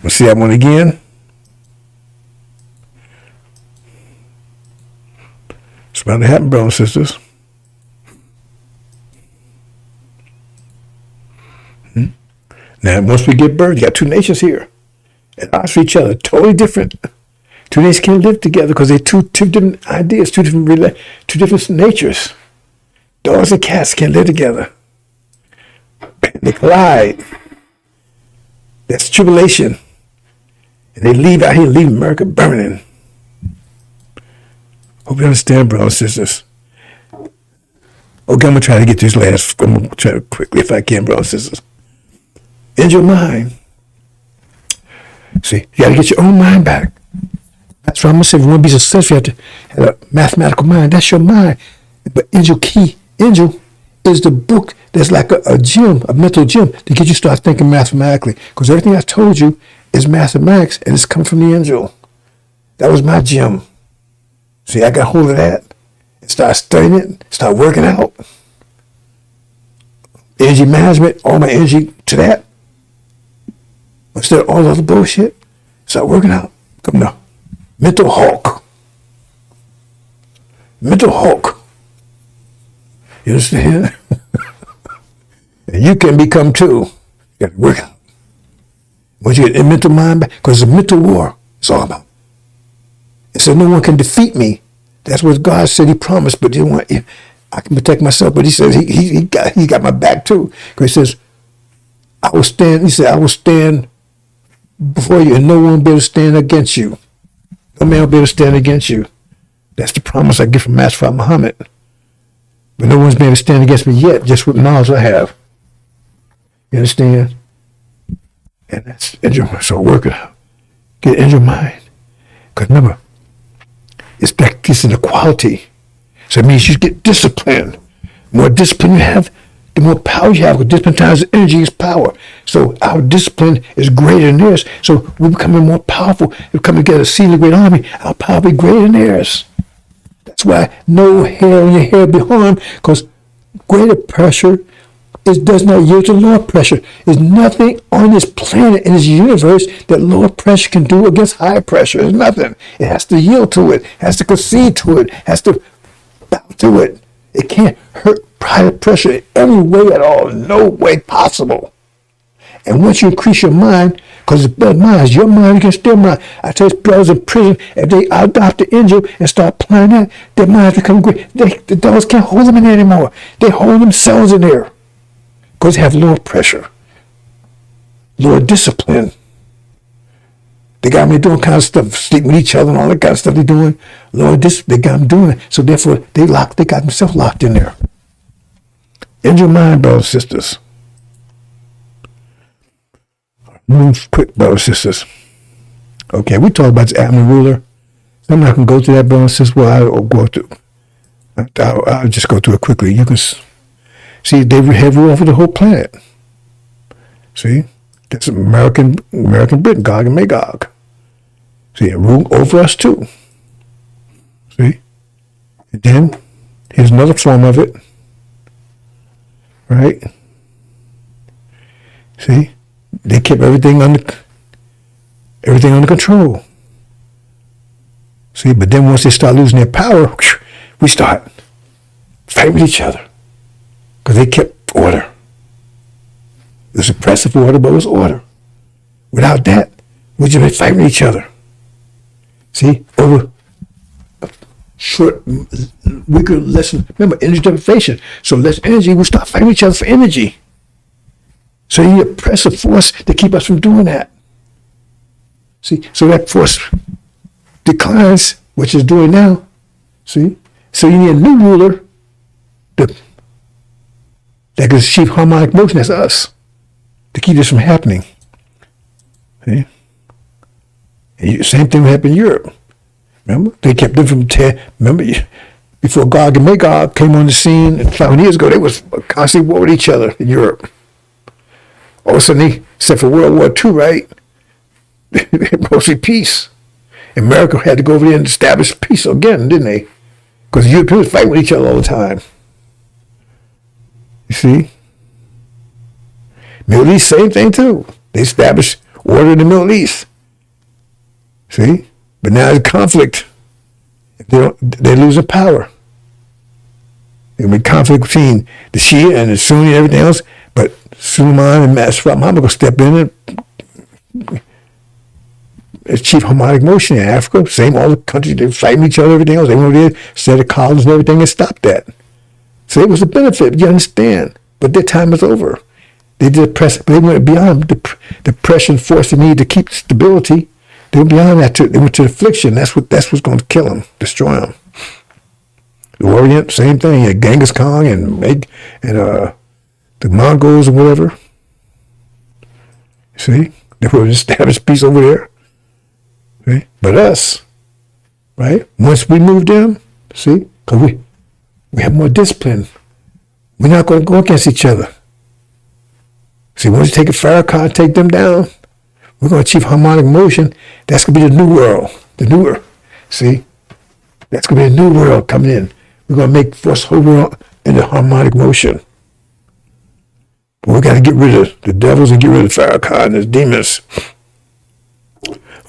We'll see that one again. It's about to happen, brothers and sisters. Now, once we get birth, you got two nations here. At odds for each other, totally different. Two nations can't live together because they're two different ideas, two different natures. Dogs and cats can't live together. They collide. That's tribulation. And they leave out here, leave America burning. Hope you understand, brothers and sisters. Okay, I'm going to try to get this last. I'm going to try to quickly if I can, brothers and sisters. In your mind. See, you got to get your own mind back. That's why I'm going to say if you want to be successful, you have to have a mathematical mind. That's your mind. But Angel is the book that's like a gym, a mental gym, to get you to start thinking mathematically. Because everything I told you is mathematics, and it's coming from the angel. That was my gym. See, I got hold of that and start studying it, start working out. Energy management, all my energy to that. Instead of all the other bullshit. So start working out. Come now. Mental Hulk. Mental Hulk. You understand? And you can become too. You got to work out. Once you get a mental mind back, because it's a mental war, it's all about. It said no one can defeat me. That's what God said he promised, but he didn't want, I can protect myself, but he says he got my back too. Because he says, I will stand, he said, I will stand before you and no one will be able to stand against you. No man will be able to stand against you. That's the promise I get from Master Prophet Muhammad. But no one's been able to stand against me yet, just with knowledge I have. You understand? And that's in your, so work it out. Get it in your mind. Because remember, it's back to inequality. So it means you get disciplined. The more discipline you have, the more power you have. Because discipline times energy is power. So our discipline is greater than theirs. So we're becoming more powerful. We're coming together, seeing the great army. Our power will be greater than theirs. That's why no hair on your head be harmed. Because greater pressure does not yield to lower pressure. There's nothing on this planet, in this universe, that lower pressure can do against higher pressure. There's nothing. It has to yield to it, has to concede to it, has to bow to it. It can't hurt higher pressure in any way at all, no way possible. And once you increase your mind, because it's blood minds, your mind against their mind. I tell you, brothers in prison, if they adopt the angel and start applying that, their minds become great. The dogs can't hold them in there anymore. They hold themselves in there. Because they have lower pressure, lower discipline. They got me doing kind of stuff, sleeping with each other and all that kind of stuff they're doing. Lower discipline, they got them doing it. So therefore, they got themselves locked in there. In your mind, brothers and sisters. Move quick, brothers and sisters. Okay, we talk about the Abner ruler. I'm not going to go through that, brothers and sisters. Well, I'll go through. I'll just go through it quickly. You can see, they have rule over the whole planet. See, that's American Britain, Gog and Magog. See, it ruled over us too. See, and then here's another form of it. Right? See, they kept everything under control. See, but then once they start losing their power, we start fighting with each other. Because they kept order. It was oppressive order, but it was order. Without that, we'd just be fighting each other. See, over a short, weaker, less, remember, energy deprivation. So less energy, we start fighting each other for energy. So you need oppressive force to keep us from doing that. See, so that force declines, which it's doing now. See, so you need a new ruler that can achieve harmonic motion. That's us, to keep this from happening. See? And same thing happened in Europe. Remember? They kept them from, remember, before Gog and Magog came on the scene 500 years ago, they was constantly war with each other in Europe. All of a sudden, except for World War II, right? Mostly peace. America had to go over there and establish peace again, didn't they? Because the Europeans fight with each other all the time. You see? Middle East, same thing too. They established order in the Middle East. See? But now there's conflict. They're losing power. There'll be conflict between the Shia and the Sunni and everything else, but Suleiman and Master Prophet Muhammad will step in and achieve harmonic motion in Africa. Same, all the countries, they're fighting each other, everything else. They went over there, set of columns and everything, and stopped that. So it was a benefit, you understand. But their time is over. They did press, they went beyond the pressure and force they need to keep stability. They went beyond that. They went to affliction. That's what's going to kill them, destroy them. The Orient, same thing. You had Genghis Khan and the Mongols or whatever. See, they were established peace over there. See? But us, right? Once we moved in, see, because we have more discipline. We're not going to go against each other. See, once you take a Farrakhan, take them down, we're going to achieve harmonic motion. That's going to be the new world. The newer. See? That's going to be a new world coming in. We're going to make force whole world into harmonic motion. But we got to get rid of the devils and get rid of Farrakhan and his demons.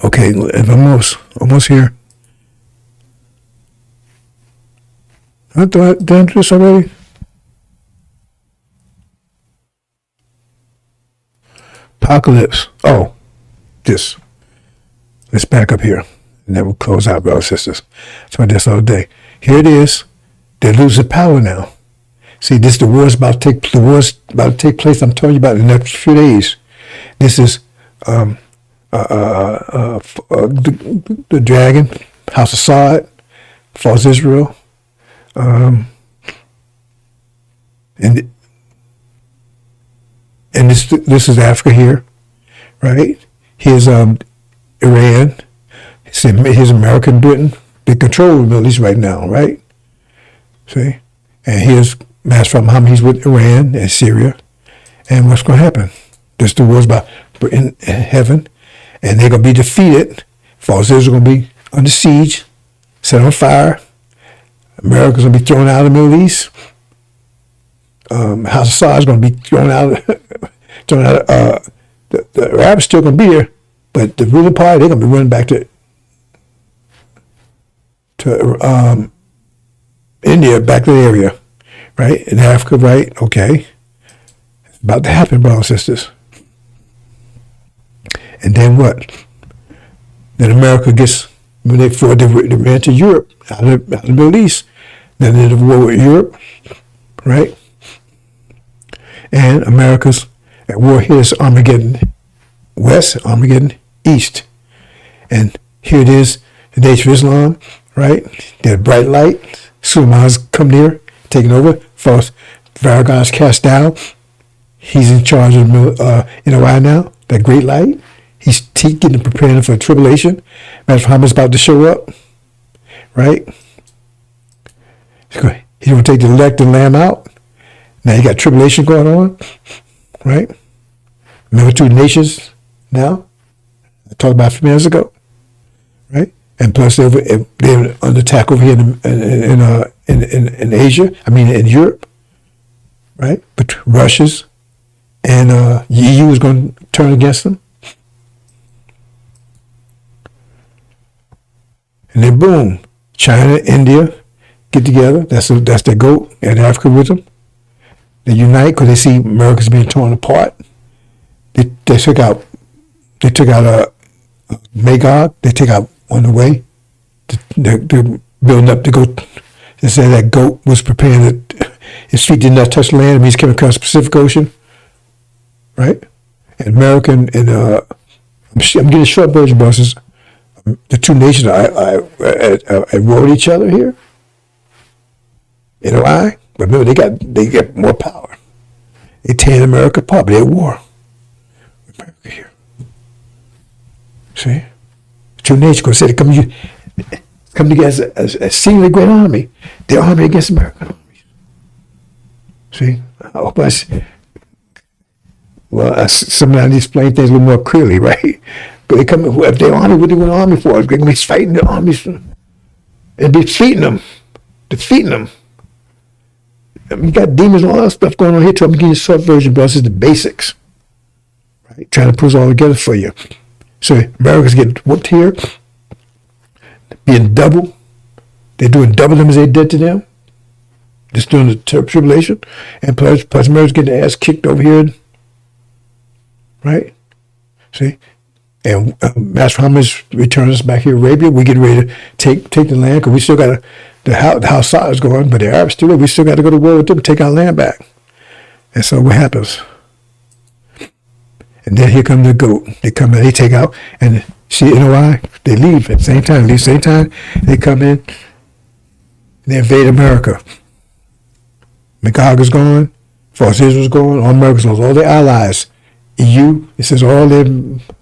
Okay, almost here. I thought I done this already. Apocalypse. Oh, this. Let's back up here. And then we'll close out, brothers and sisters. That's what this all day. Here it is. They're losing power now. See, this the war's about to take place. I'm telling you about in the next few days. This is the dragon, House of Sod, false Israel, and this is Africa here, right? Here's Iran. Here's American Britain. They control the Middle East right now, right? See, and here's Master Muhammad. He's with Iran and Syria, and what's going to happen? This the war's about in heaven, and they're going to be defeated. False Israel going to be under siege, set on fire. America's going to be thrown out of the Middle East. House of Sod is going to be thrown out. The Arabs still going to be there, but the ruling party, they're going to be running back to India, back to the area, right? In Africa, right? Okay. It's about to happen, brothers and sisters. And then what? Then America gets, when they ran to Europe, out of the Middle East. Then they did a war with Europe, right? And America's at war here is Armageddon West, Armageddon East. And here it is, the Nation of Islam, right? That bright light. Suleiman's come near, taking over. False Varagon's cast down. He's in charge of NOI now, that great light. He's getting preparing for tribulation. Master Muhammad's about to show up, right? He's going to take the elect and lamb out. Now you got tribulation going on, right? Remember 2 nations now? I talked about a few minutes ago, right? And plus they're under attack over here in Asia. I mean in Europe, right? But Russia's and the EU is going to turn against them. And then boom, China, India get together. That's their goat, and Africa with them. They unite because they see America's being torn apart. They took out Magog. They take out on the way. They're building up the goat. They say that goat was preparing that his feet did not touch the land. It means coming across the Pacific Ocean, right? And America and I'm getting a short version, bosses. The 2 nations are at war with each other here. You know why? But remember, they get more power. They tear America apart, but they're at war with America here. See? 2 nations going to say they come together as a singular great army. Their army against American armies. See? I hope sometimes I explain things a little more clearly, right? But they come, if they're army, what do they want an army for? They're going to be fighting the armies and be defeating them. I mean, you got demons and all that stuff going on here too. I'm giving you a short version, but this is the basics, right? Trying to put it all together for you. So America's getting whooped here, being double. They're doing double them as they did to them. Just doing the tribulation, and plus America's getting their ass kicked over here, right? See. And Master Muhammad's returning us back here to Arabia. We're getting ready to take the land because we still got the House Saud is going, but the Arabs still, we still got to go to war with them and take our land back. And so what happens? And then here come the goat. They come in, they take out, and see, you know why? They leave at the same time. They come in, they invade America. Magog is gone, false Israel's gone, all America's lost, all their allies. EU, it says all their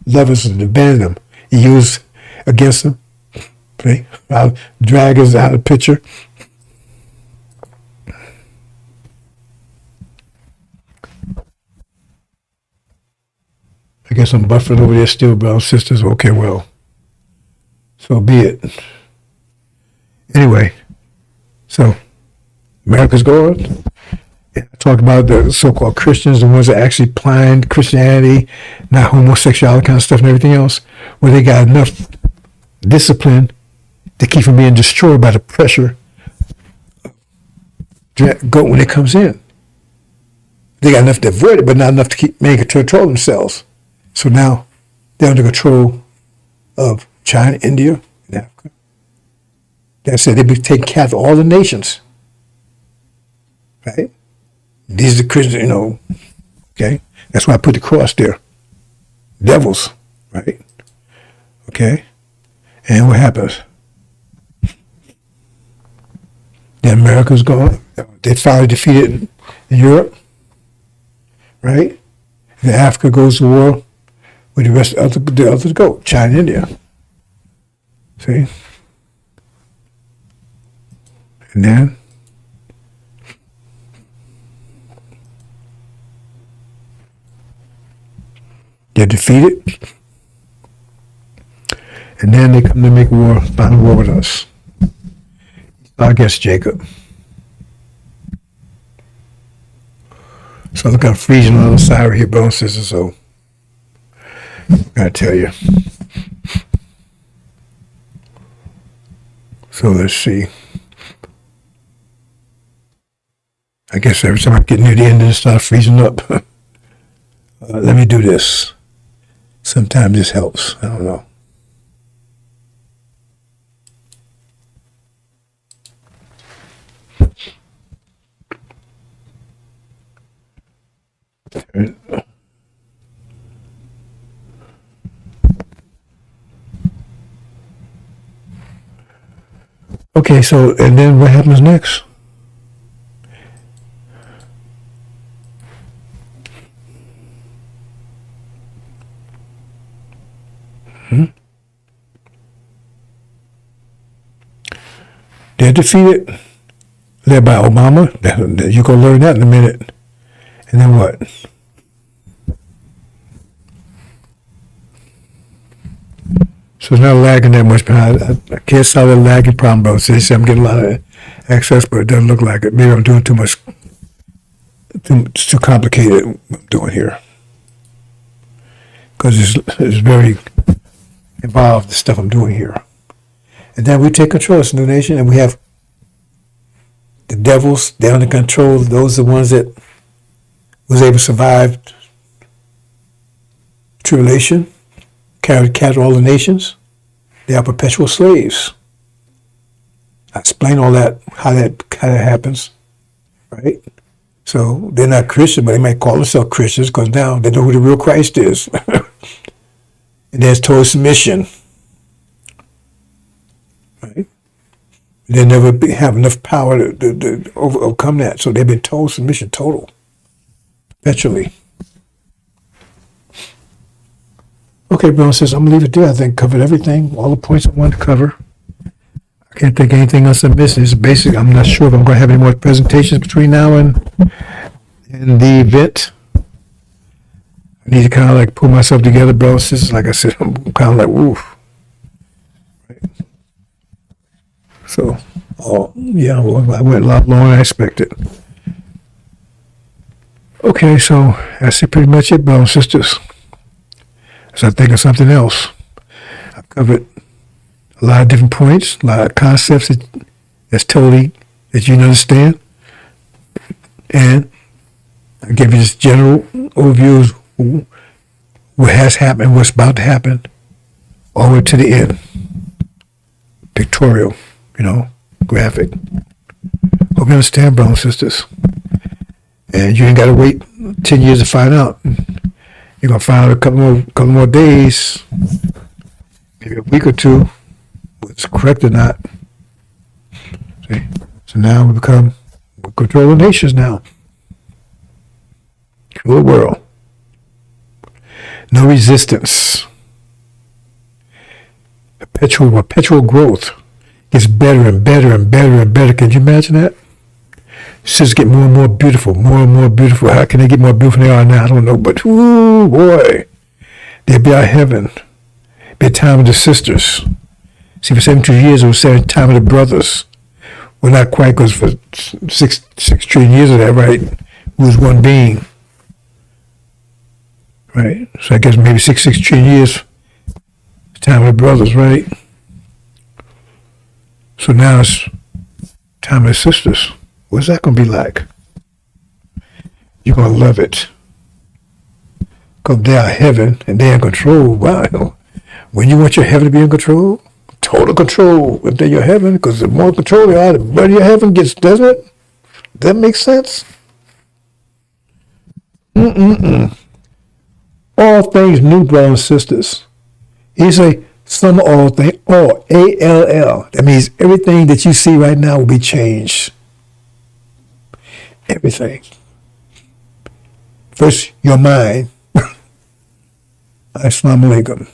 lovers and abandon them. EU's against them. Okay? Dragons out of the picture. I guess I'm buffering over there still, brothers, sisters. Okay, well, so be it. Anyway, so America's gone. I talked about the so-called Christians, the ones that actually planned Christianity, not homosexuality kind of stuff and everything else, where they got enough discipline to keep from being destroyed by the pressure go when it comes in. They got enough to avoid it, but not enough to keep making it to control themselves. So now they're under control of China, India, and Africa. That's it. They be taking care of all the nations. Right? These are the Christians, okay? That's why I put the cross there. Devils, right? Okay? And what happens? Then America's gone. They finally defeated in Europe, right? And then Africa goes to war with the rest of the others go. China, India. See? And then they're defeated. And then they come to make war, final war with us. Against Jacob. So look, I'm freezing on the other side right here, brothers and sisters, so I gotta tell you. So let's see. I guess every time I get near the end and start freezing up, let me do this. Sometimes this helps. I don't know. Okay, so, and then what happens next? They're defeated, led by Obama. You're going to learn that in a minute. And then what? So it's not lagging that much behind. I can't solve the lagging problem, bro. So they say I'm getting a lot of access, but it doesn't look like it. Maybe I'm doing too much. It's too complicated what I'm doing here. Because it's very involved, the stuff I'm doing here. And then we take control of this new nation, and we have the devils, they're under control. Those are the ones that was able to survive tribulation, carried cattle all the nations. They are perpetual slaves. I explain all that, how that happens, right? So they're not Christian, but they might call themselves Christians because now they know who the real Christ is. And there's total submission, right? They never have enough power to overcome that. So they've been total submission, total, perpetually. Okay, Brown says, I'm going to leave it there. I think covered everything, all the points I wanted to cover. I can't think of anything else I'm missing. It's basic. I'm not sure if I'm going to have any more presentations between now and the event. I need to kind of like pull myself together, brothers and sisters. Like I said, I'm kind of like, woof. Right. So, yeah, well, I went a lot longer than I expected. Okay, so that's pretty much it, brothers and sisters. So I think of something else. I've covered a lot of different points, a lot of concepts that you can understand. And I give you this general overview of what has happened, what's about to happen, all the way to the end. Pictorial, graphic. Hope you understand, brothers and sisters. And you ain't got to wait 10 years to find out. You're going to find out a couple more days, maybe a week or two, whether it's correct or not. See? So now we control the nations now. Control the world. No resistance. Perpetual growth. Gets better and better and better and better. Can you imagine that? Sisters get more and more beautiful, more and more beautiful. How can they get more beautiful than they are now? I don't know, but ooh, boy, they'll be our heaven. Be a time of the sisters. See, for 72 years it was a time of the brothers. Well, not quite, because for 6 trillion years of that, right, we was one being, right? So I guess maybe six trillion years, time of brothers, right? So now it's time of sisters. What's that going to be like? You're going to love it. Because they are heaven and they're in control. Wow. When you want your heaven to be in control, total control if they're your heaven, because the more control they are, the better your heaven gets, doesn't it? Does that make sense? All things new, brothers and sisters. He say, some all things, all, A-L-L. That means everything that you see right now will be changed. Everything. First, your mind. Assalamu alaikum.